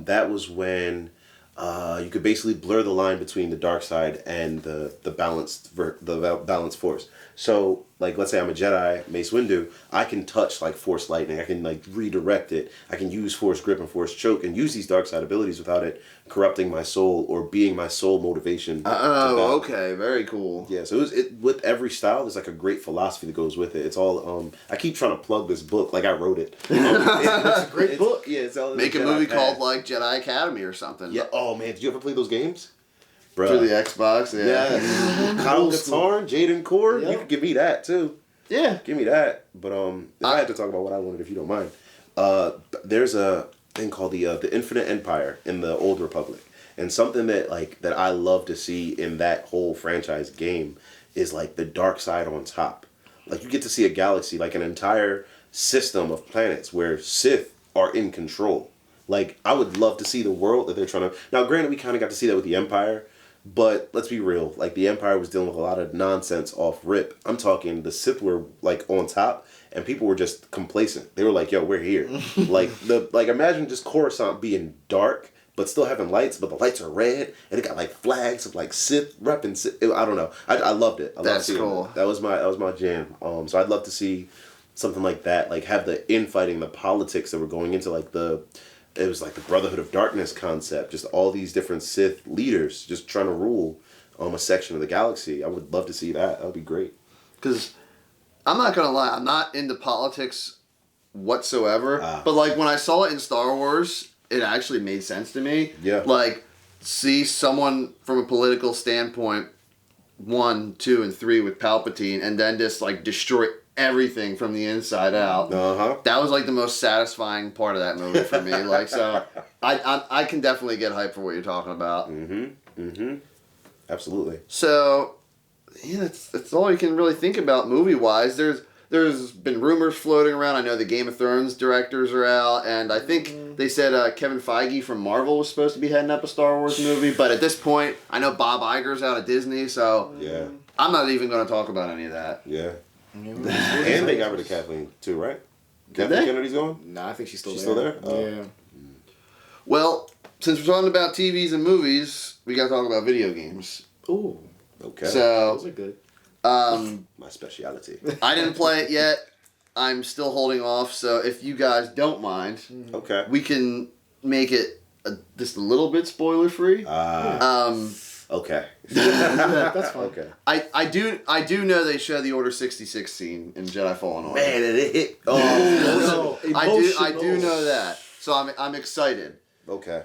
That was when you could basically blur the line between the dark side and the balanced force. So, like, let's say I'm a Jedi, Mace Windu, I can touch, like, Force Lightning. I can, like, redirect it. I can use Force Grip and Force Choke and use these dark side abilities without it corrupting my soul or being my sole motivation.
Oh, okay. Very cool.
Yeah, so with every style, there's, like, a great philosophy that goes with it. It's all, I keep trying to plug this book like I wrote it.
It's a great book.
Yeah, it's all
Make a movie called, like, Jedi Academy or something.
Yeah. Oh, man, did you ever play those games? Bruh.
For the Xbox, yeah.
Kyle Katarn, Jaden Cord,
Yep.
you could give me that too.
Yeah.
Give me that. But if I had to talk about what I wanted, if you don't mind, there's a thing called the Infinite Empire in the Old Republic, and something that I love to see in that whole franchise game is like the dark side on top. Like you get to see a galaxy, like an entire system of planets where Sith are in control. Like I would love to see the world that they're trying to. Now, granted, we kind of got to see that with the Empire. But let's be real, like the Empire was dealing with a lot of nonsense off rip. I'm talking the Sith were like on top and people were just complacent. They were like, yo, we're here. Imagine just Coruscant being dark but still having lights, but the lights are red and it got like flags of like Sith repping Sith. I don't know. I loved it.
That's cool.
That was my jam. So I'd love to see something like that, like have the infighting, the politics that were going into like it was like the Brotherhood of Darkness concept. Just all these different Sith leaders just trying to rule a section of the galaxy. I would love to see that. That would be great.
Because I'm not going to lie, I'm not into politics whatsoever. But like when I saw it in Star Wars, it actually made sense to me.
Yeah.
Like see someone from a political standpoint, 1, 2, and 3 with Palpatine, and then just like destroy everything from the inside out. That was like the most satisfying part of that movie for me. Like so, I can definitely get hyped for what you're talking about.
Absolutely.
So, yeah, that's all you can really think about movie-wise. There's been rumors floating around. I know the Game of Thrones directors are out, and I think they said Kevin Feige from Marvel was supposed to be heading up a Star Wars movie. But at this point, I know Bob Iger's out of Disney, so
Yeah.
I'm not even going to talk about any of that.
Yeah. And they got rid of Kathleen too, right? Kathleen Kennedy's gone?
No, I think she's still
She's
there.
still there? Oh.
Yeah.
Well, since we're talking about TVs and movies, we got to talk about video games.
Ooh.
Okay.
So,
Those are good.
My speciality.
I didn't play it yet. I'm still holding off, so if you guys don't mind,
Okay.
we can make it just a little bit spoiler-free.
Okay.
That's fine.
Okay.
I do know they show the Order 66 scene in Jedi Fallen Order.
Man, it hit. Oh.
No,
I do know that. So I'm excited.
Okay.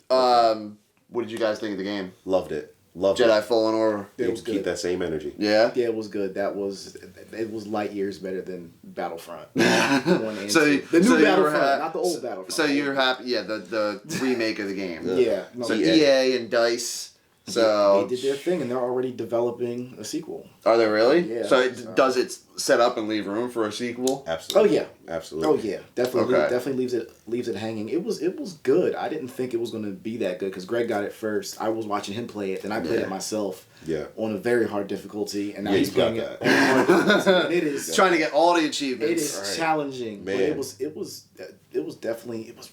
What did you guys think of the game?
Loved it. Loved
Jedi
it.
Fallen Order.
It was
Keep
good.
that same energy.
Yeah.
Yeah, it was good. It was light years better than Battlefront. One and
So
two. The new
so you were
Battlefront, not the old Battlefront.
So you're happy? Yeah, the remake of the game.
Yeah. No,
So
they
EA and DICE. So
did their thing, and they're already developing a sequel.
are they really?
Yeah.
So does it set up and leave room for a sequel?
Absolutely.
Oh, yeah.
Absolutely.
Oh yeah, definitely.
Okay.
Definitely leaves it hanging. It was good. I didn't think it was going to be that good because Greg got it first. I was watching him play it, then I played it myself.
Yeah.
On a very hard difficulty, and now
Yeah,
he's
you got
playing it
that.
on a hard difficulty. And it is
Trying to get all the
It
achievements.
is challenging,
Man.
but it was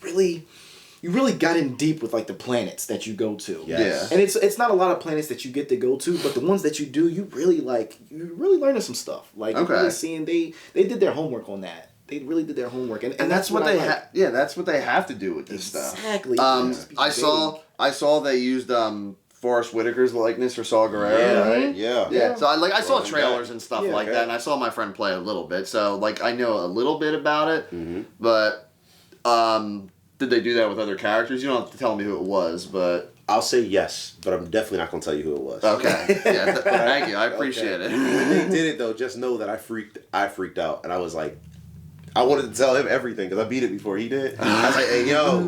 really, you really got in deep with like the planets that you go to.
Yes.
And it's not a lot of planets that you get to go to, but the ones that you do, you're really learning some stuff. Like you're really seeing they did their homework on that. They really did their homework, and
that's what they have. Yeah, that's what they have to do with this stuff.
Exactly.
I saw they used Forrest Whitaker's likeness for Saw Gerrera, right?
Yeah.
Yeah. So I saw
Running
trailers
back.
and stuff
Yeah.
like that, and I saw my friend play a little bit. So like I know a little bit about it,
Mm-hmm.
but did they do that with other characters? You don't have to tell me who it was, but
I'll say yes, but I'm definitely not going to tell you who it was.
okay. Yeah. Thank you. I appreciate it.
When they did it though, just know that I freaked out, and I was like, I wanted to tell him everything because I beat it before he did. I was like, hey yo,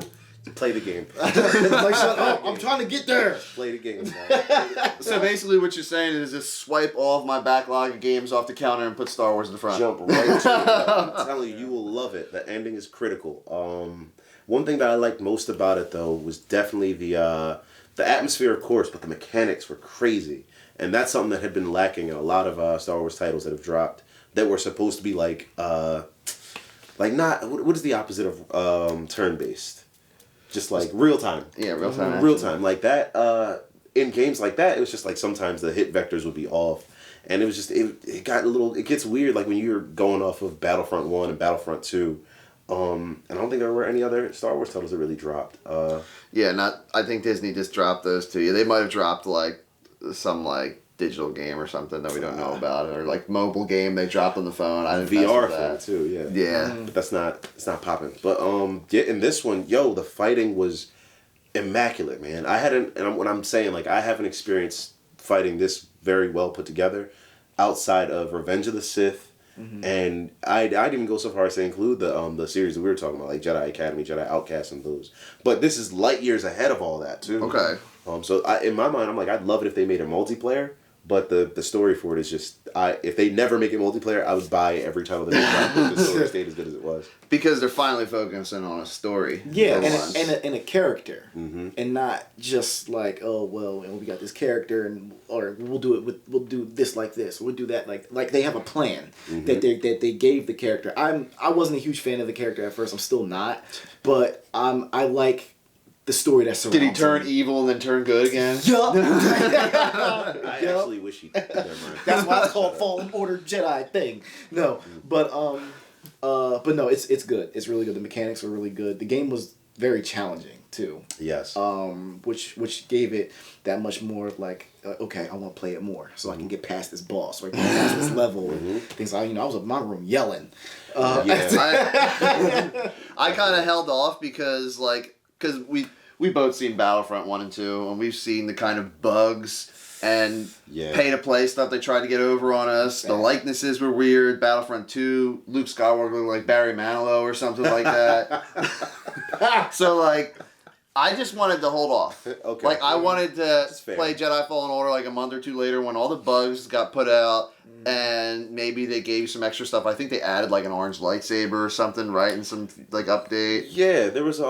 play the game.
like, shut up! I'm trying to get there.
Play the game.
So basically, what you're saying is just swipe all of my backlog of games off the counter and put Star Wars in the front.
Jump right to it. I'm telling you, you will love it. The ending is critical. One thing that I liked most about it though was definitely the atmosphere, of course, but the mechanics were crazy, and that's something that had been lacking in a lot of Star Wars titles that have dropped that were supposed to be like not what is the opposite of turn based, just like real time.
Yeah, real time.
Real time like that. In games like that, it was just like sometimes the hit vectors would be off, and it was just it got a little. It gets weird like when you're going off of Battlefront 1 and Battlefront 2. And I don't think there were any other Star Wars titles that really dropped.
Yeah, I think Disney just dropped those to you. They might have dropped like some like digital game or something that we don't know about, or like mobile game they dropped on the phone. I didn't mess
VR
with
thing
that
too, yeah.
Yeah.
But it's not popping. But yeah, in this one, the fighting was immaculate, man. I haven't experienced fighting this very well put together outside of Revenge of the Sith. Mm-hmm. And I'd even go so far as to include the series that we were talking about, like Jedi Academy, Jedi Outcast, and those. But this is light years ahead of all that too.
Okay.
So in my mind, I'm like, I'd love it if they made a multiplayer. But the story for it is just, if they never make it multiplayer, I would buy every title that they drop if the story stayed as good as it was.
Because they're finally focusing on a story.
Yeah,
for once.
and a character,
Mm-hmm.
and not just like, oh well, we got this character, or we'll do this like this, we'll do that like they have a plan that they gave the character. I wasn't a huge fan of the character at first. I'm still not, but I like the story that surrounds
Did he turn
him.
evil and then turn good again?
Yup.
I actually wish he. Never mind.
That's why it's called Fallen Order Jedi thing. No, but no, it's good. It's really good. The mechanics are really good. The game was very challenging too.
Yes.
Which gave it that much more like, okay, I want to play it more so I can get past this boss, or I can get past this level. And things like, I was in my room yelling.
I kind of held off because we both seen Battlefront 1 and 2, and we've seen the kind of bugs and pay-to-play stuff they tried to get over on us. The likenesses were weird. Battlefront 2, Luke Skywalker looked like Barry Manilow or something like that. So, I just wanted to hold off.
Okay.
Like, I wanted to
fair.
play Jedi Fallen Order like a month or two later when all the bugs got put out, and maybe they gave you some extra stuff. I think they added like an orange lightsaber or something, right? And some like update.
Yeah, there was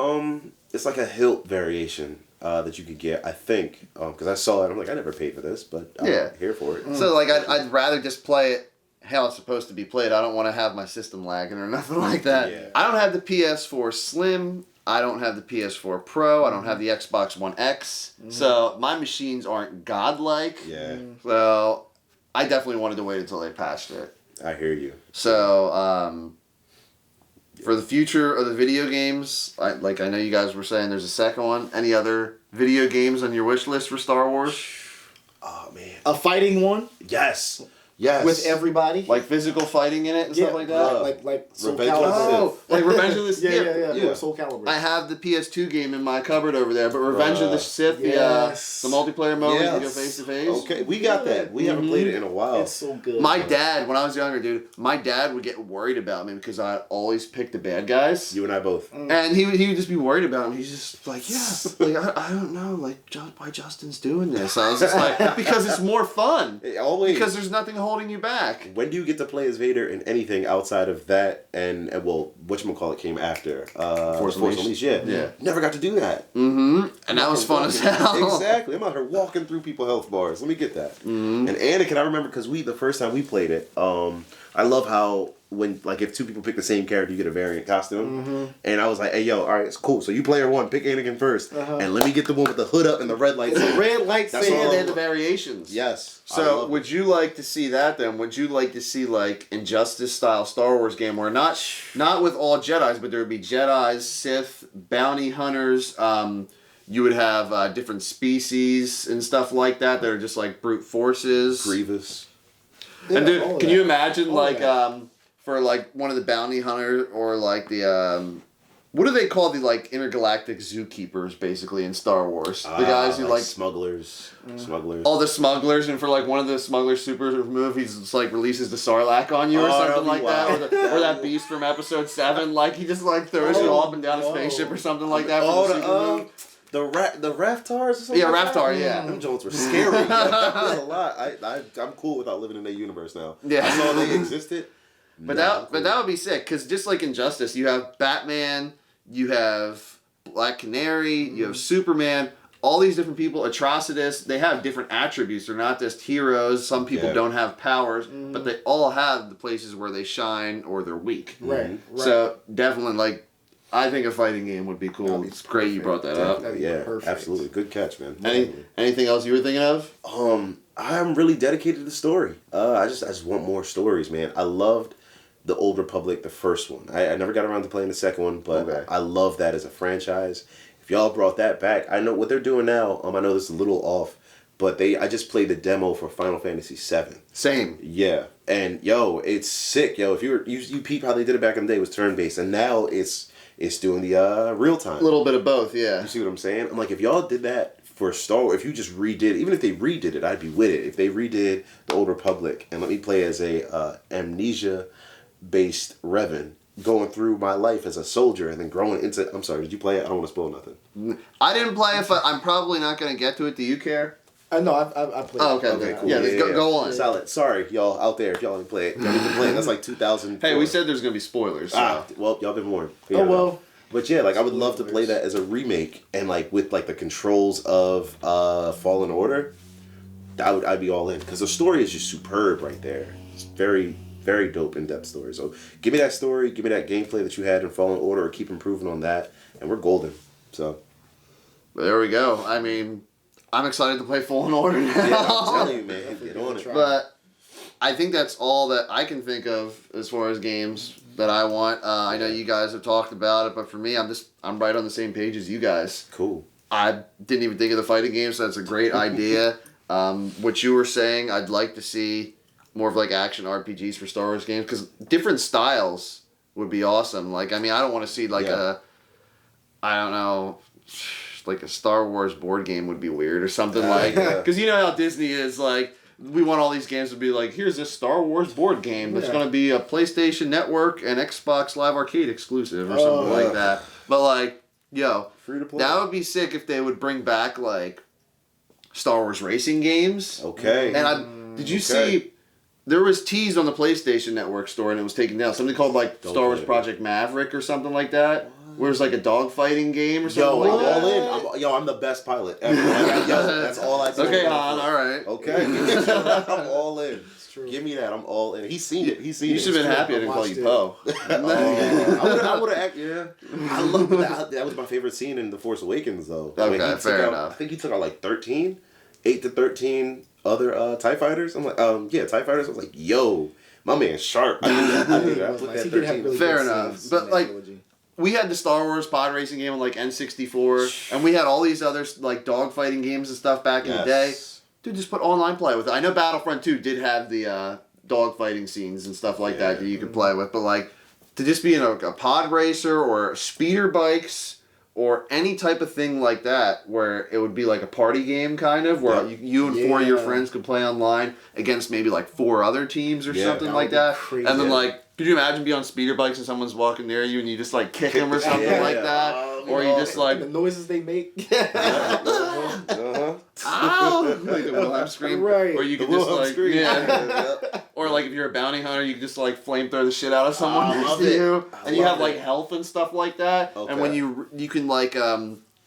it's like a hilt variation that you could get. I think because I saw it, I'm like, I never paid for this, but I'm here for it.
So like, I'd rather just play it how it's supposed to be played. I don't want to have my system lagging or nothing like that.
Yeah.
I don't have the PS4 Slim. I don't have the PS4 Pro. I don't have the Xbox One X. So my machines aren't godlike.
Yeah.
So I definitely wanted to wait until they patched it.
I hear you.
So for the future of the video games, I know you guys were saying there's a second one. Any other video games on your wish list for Star Wars?
Oh man.
A fighting one
Yes.
with everybody.
Like physical fighting in it and stuff like that?
Like Soul
Revenge of the
Calibur.
Sith.
Like Revenge of the Sith.
Yeah. Soul Calibur.
I have the PS2 game in my cupboard over there, but Revenge of the Sith,
yes.
the multiplayer mode,
Yes.
you go face to face.
Okay, we got that. We haven't played it in a while.
It's so good.
My dad, when I was younger, dude, my dad would get worried about me because I always picked the bad guys.
You and I both.
And he would just be worried about me. He's just like, I don't know, like, why Justin's doing this. I was just like, because it's more fun.
Always.
Because there's nothing holding you back.
When do you get to play as Vader in anything outside of that and well, whatchamacallit came after?
Force
Unleashed. Yeah. Never got to do that.
Mm-hmm. And that was fun as hell.
Exactly. I'm out here walking through people's health bars. Let me get that. Mm-hmm. And Anakin, I remember because the first time we played it, I love how when like if two people pick the same character, you get a variant costume. Mm-hmm. And I was like, hey yo, all right, it's cool. So you player one, pick Anakin first, and let me get the one with the hood up and the red lights.
The red lights.
That's all. They had the variations.
Yes.
So would you like to see that then? Would you like to see like Injustice style Star Wars game where not with all Jedis, but there would be Jedis, Sith, bounty hunters. You would have different species and stuff like that that are just like brute forces.
Grievous.
And dude, can you imagine like for like one of the bounty hunters or like the what do they call the like intergalactic zookeepers basically in Star Wars? The guys who like
smugglers.
All the smugglers, and for like one of the smugglers super move, he's just like releases the Sarlacc on you or something like that, or that beast from Episode 7, like he just like throws you all up and down a spaceship or something like that.
The Raftars or something?
Yeah,
like
Raftar,
that?
yeah.
Them Jones were scary. There's a lot. I'm cool without living in their universe now.
Yeah.
I saw they existed.
But that would be sick, because just like Injustice, you have Batman, you have Black Canary, you have Superman, all these different people, Atrocitus, they have different attributes. They're not just heroes. Some people don't have powers, but they all have the places where they shine or they're weak.
Right.
So definitely, like, I think a fighting game would be cool. It's great you brought that up.
Yeah,
perfect.
absolutely. Good catch, man.
Anything else you were thinking of?
I'm really dedicated to the story. I just want more stories, man. I loved the Old Republic, the first one. I never got around to playing the second one, but I love that as a franchise. If y'all brought that back, I know what they're doing now. I know this is a little off, but I just played the demo for Final Fantasy VII.
Same.
Yeah, and yo, it's sick, yo. If you peep how they did it back in the day, it was turn based, and now it's doing the real time.
A little bit of both, yeah.
You see what I'm saying? I'm like, if y'all did that for Star Wars, if you just redid, even if they redid it, I'd be with it. If they redid the Old Republic and let me play as a amnesia-based Revan, going through my life as a soldier and then growing into... I'm sorry, did you play it? I don't want to spoil nothing.
I didn't play it, but I'm probably not going to get to it. Do you care?
No, I played it.
Oh, okay, cool. Yeah, go on.
Solid. Sorry, y'all out there, if y'all didn't play it. Y'all need to play it. That's like 2000.
Hey, we said there's going to be spoilers. So.
Well, y'all been warned.
Oh, well...
But yeah, like I would love to play that as a remake and like with like the controls of Fallen Order. I'd be all in because the story is just superb right there. It's very, very dope in-depth story. So give me that story, give me that gameplay that you had in Fallen Order, or keep improving on that, and we're golden. So
there we go. I mean, I'm excited to play Fallen Order now.
Yeah, I'm telling you, man, get on it.
But I think that's all that I can think of as far as games that I want. I know you guys have talked about it, but for me, I'm right on the same page as you guys.
Cool.
I didn't even think of the fighting game, so that's a great idea. What you were saying, I'd like to see more of like action RPGs for Star Wars games, because different styles would be awesome. Like, I mean, I don't want to see like I don't know, like a Star Wars board game would be weird or something like that. Because you know how Disney is, like, we want all these games to be like, here's this Star Wars board game that's going to be a PlayStation Network and Xbox Live Arcade exclusive or something like that. But like, Yo,
Free to play.
that would be sick if they would bring back like Star Wars racing games.
Okay.
And did you see? There was teased on the PlayStation Network store, and it was taken down. Something called like Star Wars Project Maverick or something like that. Where it's like a dogfighting game or something like that.
I'm all in. I'm the best pilot ever. That's all I do.
Okay, Han, all right.
Okay. I'm all in. It's true. Give me that. I'm all in. He's seen it.
You should have been happy I didn't call you Poe.
I would have. Yeah. I love that. That was my favorite scene in The Force Awakens, though.
Okay, fair enough.
I think he took out like 8 to 13 other TIE fighters. I'm like, TIE fighters. I was like, yo, my man's sharp. I did that. I put that 13.
Fair enough. But like, we had the Star Wars pod racing game on like N64, and we had all these other like dogfighting games and stuff back in the day. Dude, just put online play with it. I know Battlefront 2 did have the dogfighting scenes and stuff like that you could play with, but like to just be in a pod racer or speeder bikes or any type of thing like that where it would be like a party game kind of where you and 4 of your friends could play online against maybe like 4 other teams or something like that.
Crazy.
And then like, could you imagine being on speeder bikes and someone's walking near you and you just like kick them or something like that? Or you just like...
the noises they make.
Ow! Like the Wilhelm scream.
Right.
Or you could just like... Yeah. Or like if you're a bounty hunter, you could just like flamethrow the shit out of someone next to you. And you have like health and stuff like that. Okay. And when you can like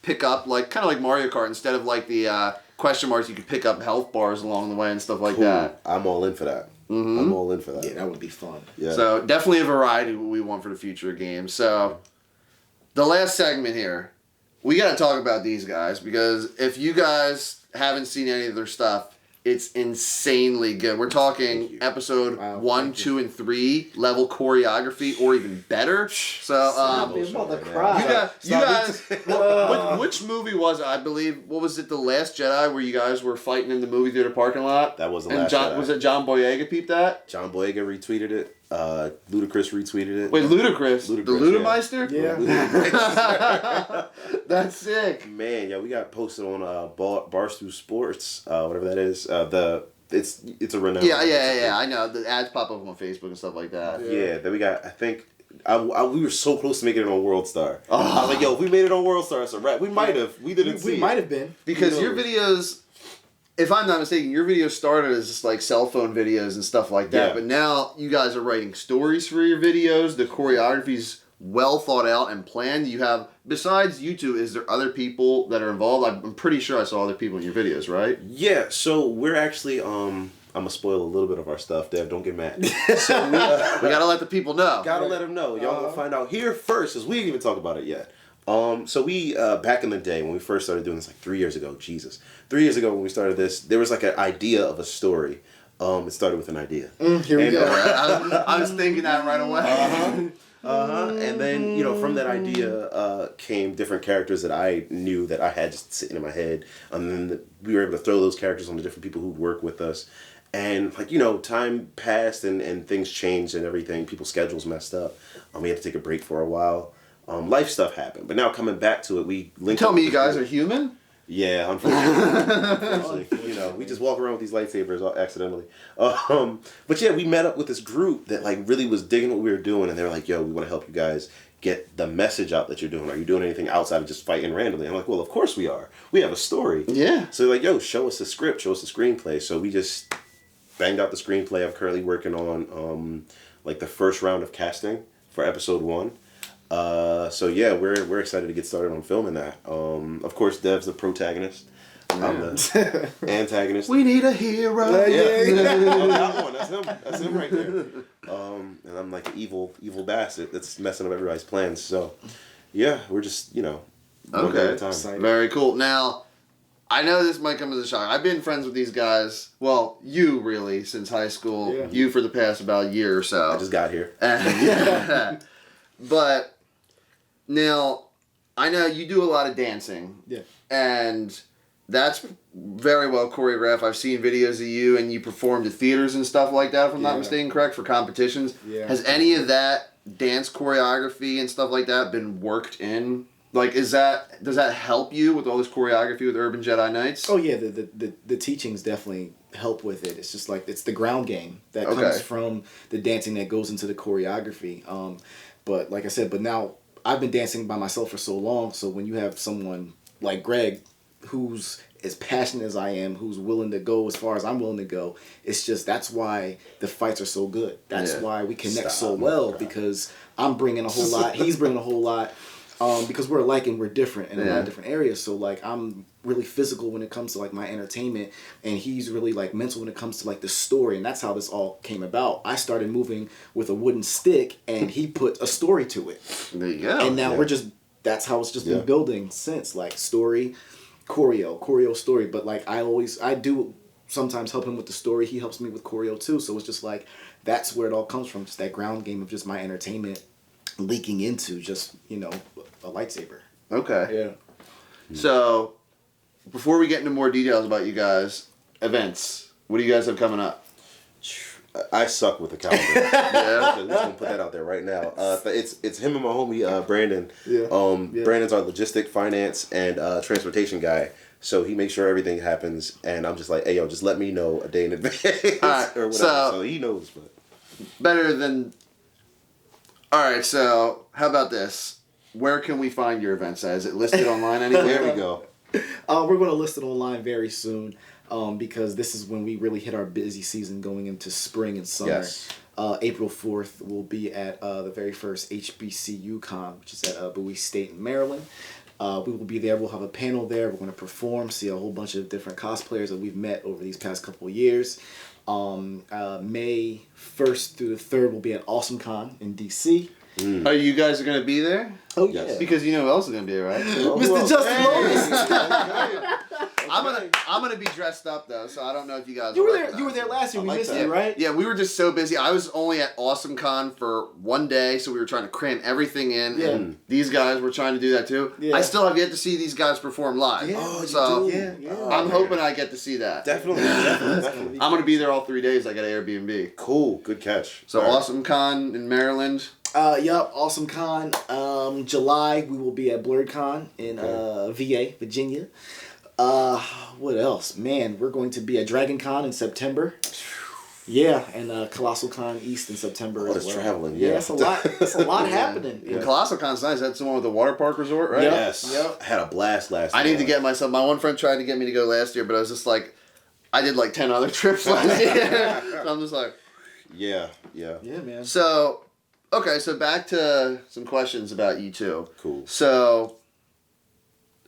pick up like kind of like Mario Kart instead of like the question marks, you could pick up health bars along the way and stuff like that.
I'm all in for that.
Mm-hmm.
I'm all in for that.
Yeah, that would be fun.
Yeah.
So definitely a variety we want for the future of games. So the last segment here, we got to talk about these guys because if you guys haven't seen any of their stuff, it's insanely good. We're talking episode 1, 2, and 3 level choreography, or even better. So,
I'm about to cry.
you guys, which movie was it? I believe, what was it, The Last Jedi, where you guys were fighting in the movie theater parking lot?
That was The Last Jedi.
Was it John Boyega peeped that?
John Boyega retweeted it. Ludacris retweeted it.
Wait, Ludacris? The Ludameister?
Yeah.
That's sick.
Man, yeah, we got posted on Barstool Sports, whatever that is. It's a renowned.
Yeah. I know the ads pop up on Facebook and stuff like that.
Yeah. Then we got. I think we were so close to making it on World Star. I was like, yo, if we made it on World Star, it's a wrap. We might have. We didn't.
We might have been
because your videos. If I'm not mistaken, your videos started as just like cell phone videos and stuff like that. Yeah. But now you guys are writing stories for your videos. The choreography's well thought out and planned. You have, besides you two, is there other people that are involved? I'm pretty sure I saw other people in your videos, right?
Yeah, so we're actually, I'm going to spoil a little bit of our stuff, Dev. Don't get mad. So
we got to let the people know.
Got to let them know. Y'all going to find out here first, because we didn't even talk about it yet. So we, back in the day when we first started doing this, like 3 years ago, 3 years ago when we started this, there was like an idea of a story. It started with an idea.
Here we go.
I was thinking that right away.
And then, from that idea came different characters that I knew that I had just sitting in my head. And then we were able to throw those characters on the different people who'd work with us. And, time passed and things changed and everything. People's schedules messed up. We had to take a break for a while. Life stuff happened. But now coming back to it, we linked
Tell me you guys are human?
Yeah, unfortunately. We just walk around with these lightsabers accidentally. But yeah, we met up with this group that like really was digging what we were doing, and they were like, "Yo, we want to help you guys get the message out that you're doing. Are you doing anything outside of just fighting randomly?" I'm like, "Well, of course we are. We have a story."
Yeah.
So they're like, "Yo, show us the script, show us the screenplay." So we just banged out the screenplay. I'm currently working on like the first round of casting for episode 1. So yeah, we're excited to get started on filming that. Of course, Dev's the protagonist. Yeah. I'm the antagonist.
We need a hero.
That one. That's him right there. And I'm like an evil bastard that's messing up everybody's plans. So yeah, we're just one day at a time.
Very cool. Now, I know this might come as a shock. I've been friends with these guys. Well, you really since high school. Yeah. You for the past about a year or so.
I just got here.
But now, I know you do a lot of dancing.
Yeah.
And that's very well choreographed. I've seen videos of you and you performed at theaters and stuff like that, if I'm not mistaken, correct, for competitions.
Yeah.
Has any of that dance choreography and stuff like that been worked in? Like, does that help you with all this choreography with Urban Jedi Knights?
Oh yeah, the teachings definitely help with it. It's just like it's the ground game that comes from the dancing that goes into the choreography. But like I said, now I've been dancing by myself for so long. So when you have someone like Greg, who's as passionate as I am, who's willing to go as far as I'm willing to go, it's just that's why the fights are so good. That's why we connect so well, because I'm bringing a whole lot, he's bringing a whole lot, because we're alike and we're different in a lot of different areas. So like I'm really physical when it comes to like my entertainment, and he's really like mental when it comes to like the story, and that's how this all came about. I started moving with a wooden stick, and he put a story to it.
There you go.
And now we're just, that's how it's just been building since, like story, choreo story. But like I do sometimes help him with the story. He helps me with choreo too. So it's just like, that's where it all comes from. Just that ground game of just my entertainment leaking into just, you know, a lightsaber.
Okay.
Yeah.
So, before we get into more details about you guys, events. What do you guys have coming up?
I suck with the calendar. I'm just gonna put that out there right now. It's him and my homie Brandon. Brandon's our logistic, finance, and transportation guy. So he makes sure everything happens, and I'm just like, hey yo, just let me know a day in advance or whatever. So he knows. But
better than. All right. So how about this? Where can we find your events at? Is it listed online anywhere?
There we go.
We're going to list it online very soon, because this is when we really hit our busy season going into spring and summer.
Yes.
April 4th, we'll be at the very first HBCU Con, which is at Bowie State in Maryland. We will be there. We'll have a panel there. We're going to perform, see a whole bunch of different cosplayers that we've met over these past couple of years. May 1st through the 3rd, we'll be at Awesome Con in DC.
Are you guys going to be there?
Oh,
Yes.
yeah.
Because you know who else is going to be there, right?
Mr. Justin Lomas.
I'm gonna be dressed up though, so I don't know if you guys.
You were there last year. We missed it, right?
Yeah, we were just so busy. I was only at Awesome Con for one day, so we were trying to cram everything in.
Yeah.
And these guys were trying to do that too.
Yeah.
I still have yet to see these guys perform live.
Yeah.
Oh,
so
you do?
Yeah.
I'm hoping I get to see that.
Definitely.
I'm gonna be there all 3 days. I got an Airbnb.
Cool. Good catch.
So Awesome Con in Maryland.
Yup, Awesome Con. July, we will be at BlurredCon in VA, Virginia. What else? Man, we're going to be at Dragon Con in September. Yeah, and Colossal Con East in September as
that's
well.
traveling.
Yeah,
Yeah,
it's a lot. It's a lot happening.
And Colossal Con's nice. That's the one with the water park resort, right?
Yep.
Yes.
Yep.
I had a blast last
I
year.
need to get myself. My one friend tried to get me to go last year, but I was just like, I did like 10 other trips last year. So I'm just like,
Yeah.
Yeah, man.
so, okay, so back to some questions about you two.
Cool.
So,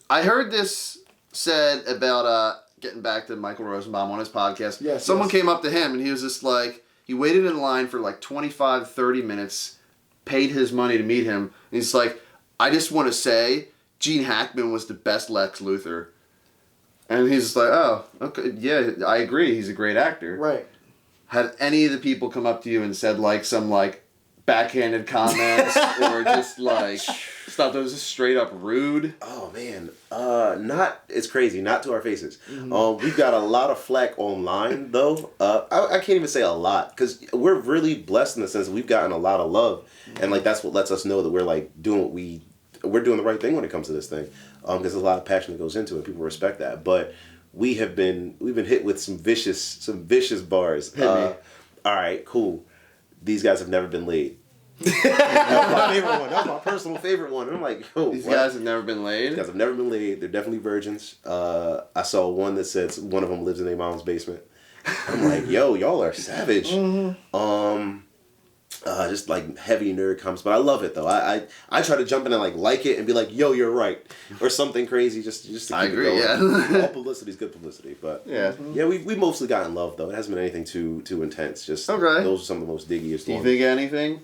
I heard this said about getting back to Michael Rosenbaum on his podcast.
Yes,
Someone
yes.
came up to him and he was just like, he waited in line for like 25, 30 minutes, paid his money to meet him, and he's like, I just want to say, Gene Hackman was the best Lex Luthor. And he's just like, oh, okay, yeah, I agree, he's a great actor.
Right.
Had any of the people come up to you and said like some like backhanded comments or just like stuff that was just straight up rude?
Oh man, it's crazy. Not to our faces. We've got a lot of flack online though. I can't even say a lot because we're really blessed in the sense that we've gotten a lot of love, and like that's what lets us know that we're like doing we're doing the right thing when it comes to this thing. Because there's a lot of passion that goes into it. People respect that, but we've been hit with some vicious bars.
Hit me.
All right, cool. These guys have never been laid. That was my favorite one. That was my personal favorite one. And I'm like, yo,
These
what?
guys have never been laid?
These guys have never been laid. They're definitely virgins. I saw one that says one of them lives in their mom's basement. I'm like, yo, y'all are savage. Just like heavy nerd comments, but I love it though. I try to jump in and like it and be like, yo, you're right, or something crazy just to keep
I agree,
it going.
yeah.
All publicity is good publicity, but
Yeah.
yeah, we mostly gotten love though. It hasn't been anything too intense. Just
Okay.
those are some of the most diggiest
Do you
ones.
think anything?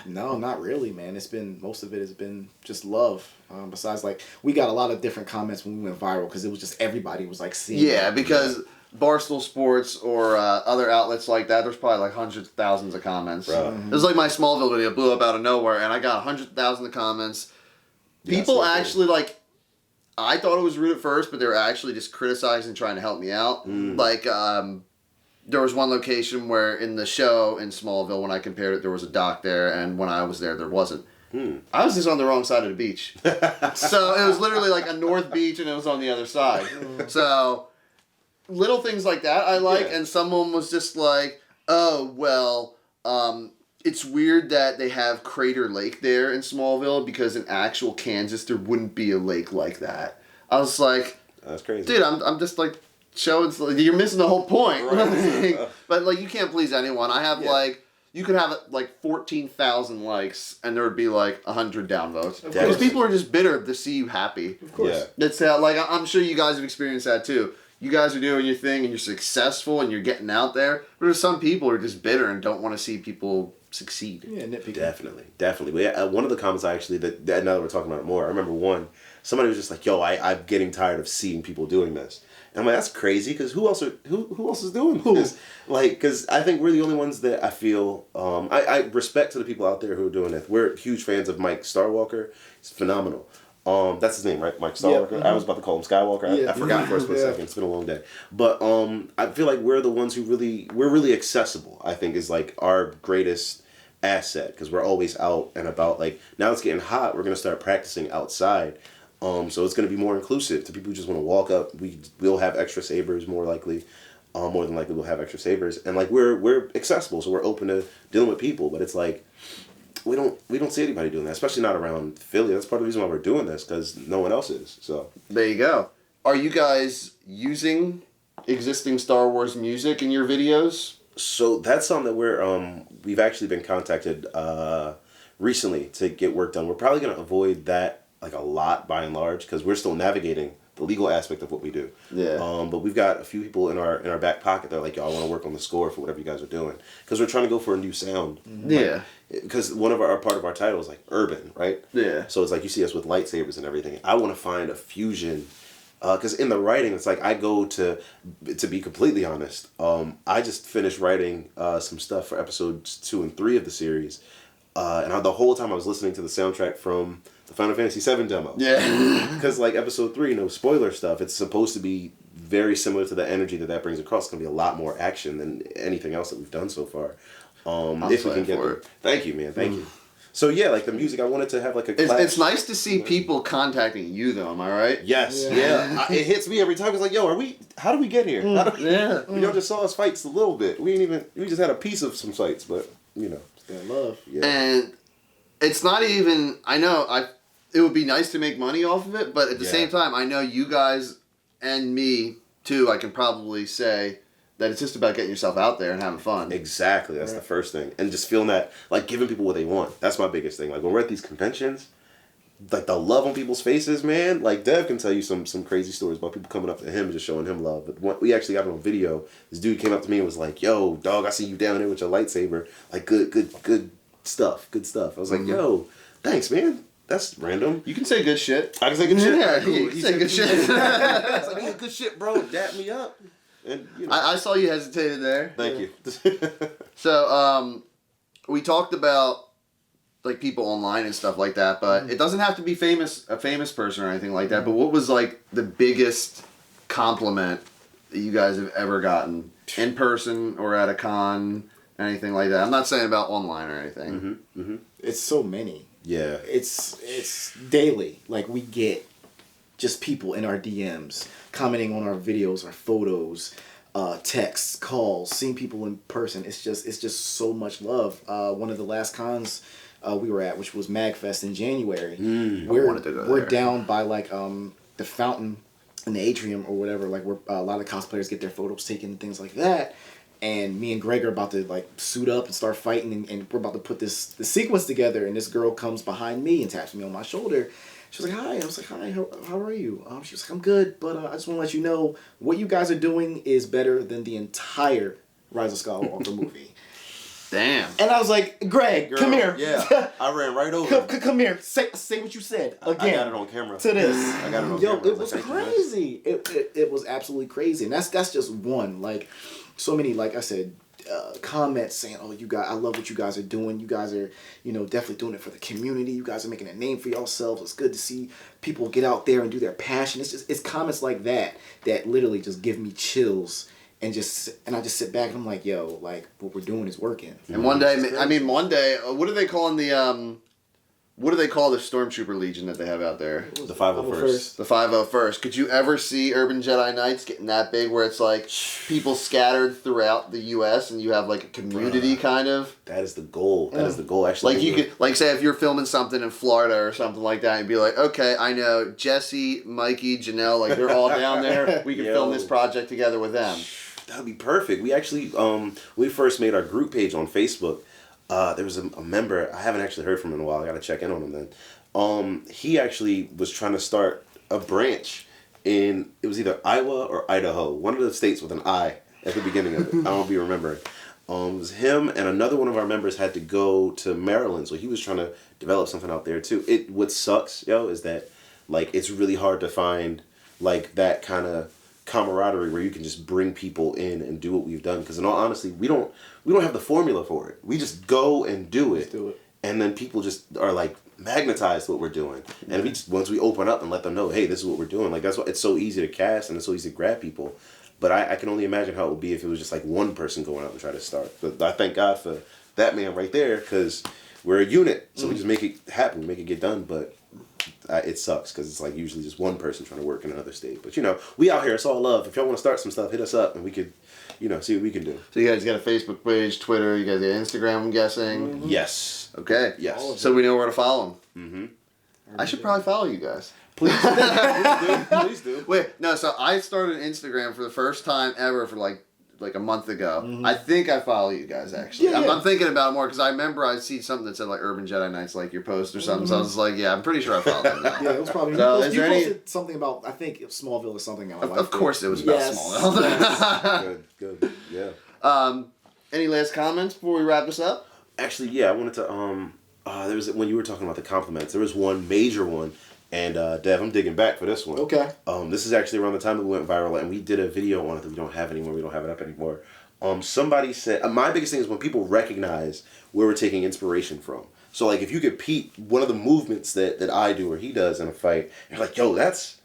No, not really, man. Most of it has been just love. Besides, like, we got a lot of different comments when we went viral because it was just everybody was like seeing.
Yeah,
it.
because Barstool Sports or other outlets like that, there's probably like hundreds of thousands of comments.
Right.
It was like my Smallville video blew up out of nowhere, and I got 100,000 of comments.
Yeah,
People
so cool.
actually like. I thought it was rude at first, but they were actually just criticizing, trying to help me out. Like, there was one location where in the show in Smallville, when I compared it, there was a dock there, and when I was there wasn't. I was just on the wrong side of the beach. So it was literally like a north beach, and it was on the other side. So little things like that I like,
Yeah.
and someone was just like, oh, well, it's weird that they have Crater Lake there in Smallville because in actual Kansas there wouldn't be a lake like that. I was like,
that's crazy,
dude. I'm just like showing. You're missing the whole point.
Right.
But like, you can't please anyone. I have like. You could have like 14,000 likes and there would be like 100 downvotes. Because people are just bitter to see you happy.
Of course.
Yeah.
That's how, like, I'm sure you guys have experienced that too. You guys are doing your thing and you're successful and you're getting out there. But there's some people who are just bitter and don't want to see people succeed.
Yeah, nitpicking.
Definitely. But yeah, one of the comments I actually, that now that we're talking about it more, I remember somebody was just like, yo, I'm getting tired of seeing people doing this. And I'm like, that's crazy, because who else is doing this? Like, because I think we're the only ones that I feel, I respect to the people out there who are doing it. We're huge fans of Mike Starwalker. He's phenomenal. That's his name, right? Mike Starwalker.
Yep.
I was about to call him Skywalker.
Yeah.
I forgot for a split second. It's been a long day. But I feel like we're the ones we're really accessible, I think, is like our greatest asset, because we're always out and about. Like, now it's getting hot, we're going to start practicing outside. So it's going to be more inclusive to people who just want to walk up. We'll have extra sabers, more likely. More than likely we'll have extra sabers. And like, we're accessible, so we're open to dealing with people. But it's like, we don't see anybody doing that, especially not around Philly. That's part of the reason why we're doing this, because no one else is. So
there you go. Are you guys using existing Star Wars music in your videos?
So that's something that we've actually been contacted recently to get work done. We're probably going to avoid that like a lot by and large, because we're still navigating the legal aspect of what we do.
Yeah.
But we've got a few people in our back pocket. They're like, yo, I want to work on the score for whatever you guys are doing, because we're trying to go for a new sound.
Yeah.
Because part of our title is like urban, right?
Yeah.
So it's like you see us with lightsabers and everything. I want to find a fusion. Because in the writing, it's like I go to be completely honest, I just finished writing some stuff for episodes 2 and 3 of the series. And the whole time I was listening to the soundtrack from the Final Fantasy VII demo.
Yeah.
Because like episode 3, no spoiler stuff, it's supposed to be very similar to the energy that brings across. It's going to be a lot more action than anything else that we've done so far. If we can get it. Thank you, man. Thank you. So yeah, like the music, I wanted to have like a clash.
It's nice to see people contacting you though, am I right?
Yes, yeah. It hits me every time. It's like, yo, how do we get here?
Yeah.
Y'all just saw us fights a little bit. We just had a piece of some fights, but you know.
That love.
Yeah.
And it's not even, it would be nice to make money off of it, but at the same time, I know you guys and me too, I can probably say that it's just about getting yourself out there and having fun.
Exactly. That's the first thing. And just feeling that, like, giving people what they want. That's my biggest thing. Like, when we're at these conventions, like, the love on people's faces, man. Like, Dev can tell you some crazy stories about people coming up to him and just showing him love. But we actually got it on video. This dude came up to me and was like, yo, dog, I see you down there with your lightsaber. Like, good stuff. Good stuff. I was like, yo, thanks, man. That's random.
You can say good shit.
I can say good shit?
Yeah,
Cool.
you can
He
say
said
good shit.
It's like, yeah, good shit, bro. Dap me up. And, you know.
I saw you hesitated there.
Thank you.
So, we talked about like people online and stuff like that, but it doesn't have to be a famous person or anything like that. But what was like the biggest compliment that you guys have ever gotten in person or at a con, anything like that? I'm not saying about online or anything.
Mm-hmm. Mm-hmm.
It's so many.
Yeah.
It's daily. Like, we get just people in our DMs commenting on our videos, our photos, texts, calls, seeing people in person. It's just so much love. One of the last cons we were at, which was MagFest in January, we're down by like the fountain in the atrium or whatever, like where a lot of cosplayers get their photos taken and things like that. And me and Greg are about to like suit up and start fighting, and we're about to put the sequence together. And this girl comes behind me and taps me on my shoulder. She was like, hi. I was like, hi, how are you? She was like, I'm good, but I just want to let you know what you guys are doing is better than the entire Rise of Skywalker movie.
Damn.
And I was like, Greg, come here.
Yeah, I ran right over.
Come here. Say what you said again.
I got it on camera.
To this.
I got it on camera.
It was crazy. It was absolutely crazy. And that's just one. Like, so many, like I said, comments saying, oh, I love what you guys are doing. You guys are, definitely doing it for the community. You guys are making a name for yourselves. It's good to see people get out there and do their passion. It's comments like that literally just give me chills. And I just sit back and I'm like, yo, like, what we're doing is working.
And one day, what are they calling the what do they call the Stormtrooper Legion that they have out there?
The 501st.
The 501st. Could you ever see Urban Jedi Knights getting that big where it's like people scattered throughout the U.S. and you have like a community kind of?
That is the goal. That is the goal. Actually,
like you could, like say if you're filming something in Florida or something like that, and be like, okay, I know Jesse, Mikey, Janelle, like they're all down there. We can film this project together with them.
That would be perfect. We actually, we first made our group page on Facebook. There was a member, I haven't actually heard from him in a while. I got to check in on him then. He actually was trying to start a branch in, it was either Iowa or Idaho. One of the states with an I at the beginning of it. I don't know if you remember it. It was him and another one of our members had to go to Maryland. So he was trying to develop something out there too. What sucks, is that like it's really hard to find like that kind of camaraderie where you can just bring people in and do what we've done, because in all honesty we don't have the formula for it. We just go and do it, and then people just are like magnetized to what we're doing, and we just, once we open up and let them know, hey, this is what we're doing, like that's why it's so easy to cast and it's so easy to grab people. But I can only imagine how it would be if it was just like one person going out and try to start. But I thank God for that man right there, because we're a unit, so we just make it happen, make it get done. But it sucks because it's like usually just one person trying to work in another state. But we out here, it's all love. If y'all want to start some stuff, hit us up and we could, see what we can do.
So you guys got a Facebook page, Twitter, you guys got Instagram, I'm guessing?
Mm-hmm. Yes.
Okay.
Yes.
So we know where to follow them.
Mm-hmm.
I should probably follow you guys.
Please do. Please do.
Wait, no, so I started Instagram for the first time ever for like a month ago. I think I follow you guys actually.
Yeah,
I'm thinking about it more because I remember I see something that said like Urban Jedi Knights, like your post or something. So I was like, yeah, I'm pretty sure I followed them now.
Yeah, it was probably
So
you posted something about, I think Smallville or something.
Of course it was about Smallville.
Good. Yeah.
Any last comments before we wrap this up?
Actually, yeah, I wanted to there was, when you were talking about the compliments, there was one major one. And Dev, I'm digging back for this one.
Okay.
This is actually around the time that we went viral, and we did a video on it that we don't have anymore. We don't have it up anymore. Somebody said, my biggest thing is when people recognize where we're taking inspiration from. So like if you could peep one of the movements that I do or he does in a fight, you're like, yo, that's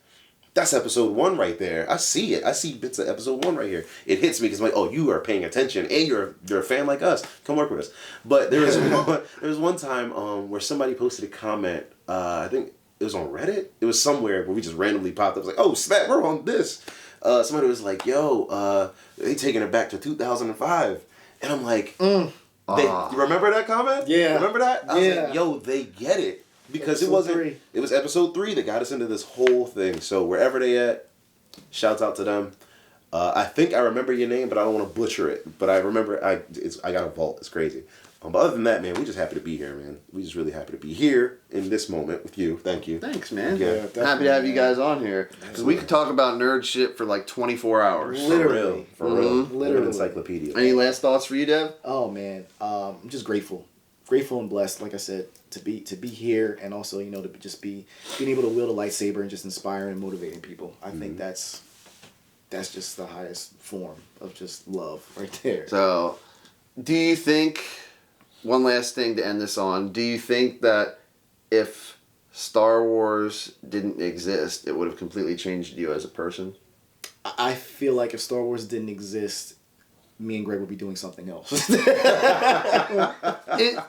episode 1 right there. I see it. I see bits of episode 1 right here. It hits me because I'm like, oh, you are paying attention and you're a fan like us. Come work with us. But there was one time where somebody posted a comment. I think it was on Reddit. It was somewhere where we just randomly popped up. It was like, oh snap, we're on this. Somebody was like, yo, they taking it back to 2005. And I'm like, you remember that comment?
Yeah.
Remember that? I was like, yo, they get it. Because it was episode 3 that got us into this whole thing. So wherever they at, shouts out to them. I think I remember your name, but I don't want to butcher it. But I remember, I got a vault. It's crazy. But other than that, man, we just happy to be here, man. We just really happy to be here in this moment with you. Thank you.
Thanks, man.
Yeah,
happy to have you guys on here. Because we could talk about nerd shit for like 24 hours.
Literally.
For real.
Literally.
Encyclopedia.
Any last thoughts for you, Dev?
Oh, man. I'm just grateful. Grateful and blessed, like I said, to be here, and also, to just being able to wield a lightsaber and just inspiring and motivating people. I think that's just the highest form of just love right there.
So, do you think, one last thing to end this on, do you think that if Star Wars didn't exist, it would have completely changed you as a person?
I feel like if Star Wars didn't exist, me and Greg would be doing something else.
There's a lot of things.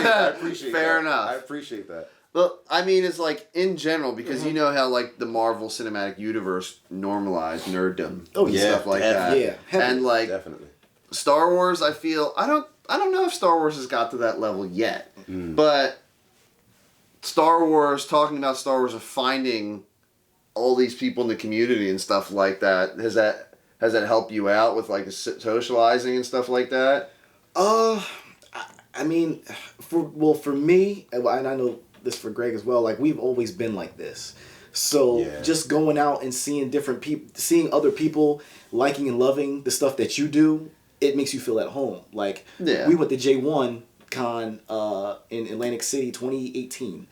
I appreciate that.
Fair enough.
I appreciate that.
Well, I mean, it's like in general, because you know how like the Marvel Cinematic Universe normalized nerddom and stuff like that.
Yeah,
and like
definitely.
Star Wars, I feel I don't know if Star Wars has got to that level yet, but Star Wars, talking about Star Wars and finding all these people in the community and stuff like that, has that helped you out with like the socializing and stuff like that?
I mean, for me, and I know this for Greg as well, like we've always been like this. So just going out and seeing different people, seeing other people liking and loving the stuff that you do, it makes you feel at home. Like we went to J1 Con in Atlantic City 2018,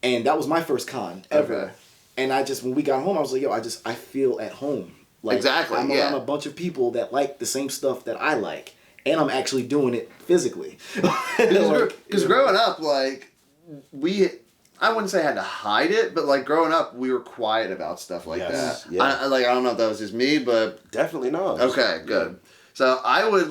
and that was my first con ever.
Okay.
And when we got home, I was like, yo, I feel at home. Like,
exactly.
I'm around a bunch of people that like the same stuff that I like, and I'm actually doing it physically.
Because growing up, like I wouldn't say I had to hide it, but like growing up, we were quiet about stuff like that. Yeah. I don't know if that was just me, but
definitely not.
Okay, good. So I would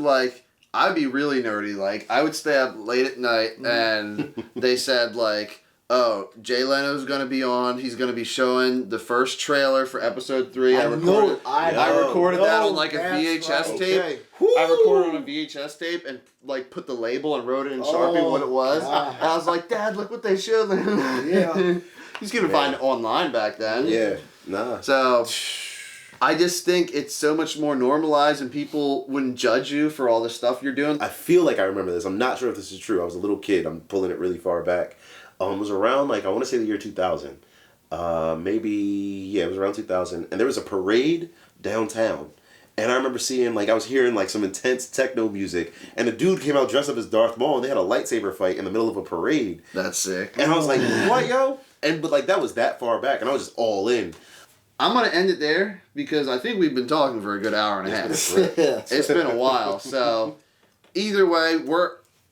I'd be really nerdy. Like, I would stay up late at night, and they said, like, oh, Jay Leno's going to be on. He's going to be showing the first trailer for episode 3. I recorded that on, like, a VHS tape.
Okay.
I recorded on a VHS tape and, like, put the label and wrote it in Sharpie what it was. And I was like, Dad, look what they showed.
Yeah.
He's going to find it online back then.
Yeah. Nah.
So... I just think it's so much more normalized and people wouldn't judge you for all the stuff you're doing.
I feel like I remember this. I'm not sure if this is true. I was a little kid. I'm pulling it really far back. It was around, like, I want to say the year 2000. It was around 2000. And there was a parade downtown. And I remember seeing, like, I was hearing, like, some intense techno music. And a dude came out dressed up as Darth Maul, and they had a lightsaber fight in the middle of a parade.
That's sick.
And I was like, what, yo? But, like, that was that far back, and I was just all in.
I'm going to end it there because I think we've been talking for a good hour and a half. It's been a while. So, either way,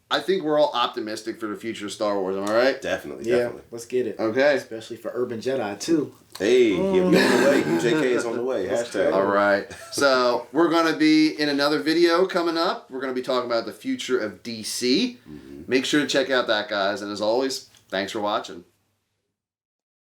I think we're all optimistic for the future of Star Wars. Am I right?
Definitely.
Let's get it.
Okay.
Especially for Urban Jedi, too.
Hey, we on the way. UJK is on the way. Hashtag.
All right. So, we're going to be in another video coming up. We're going to be talking about the future of DC. Make sure to check out that, guys. And as always, thanks for watching.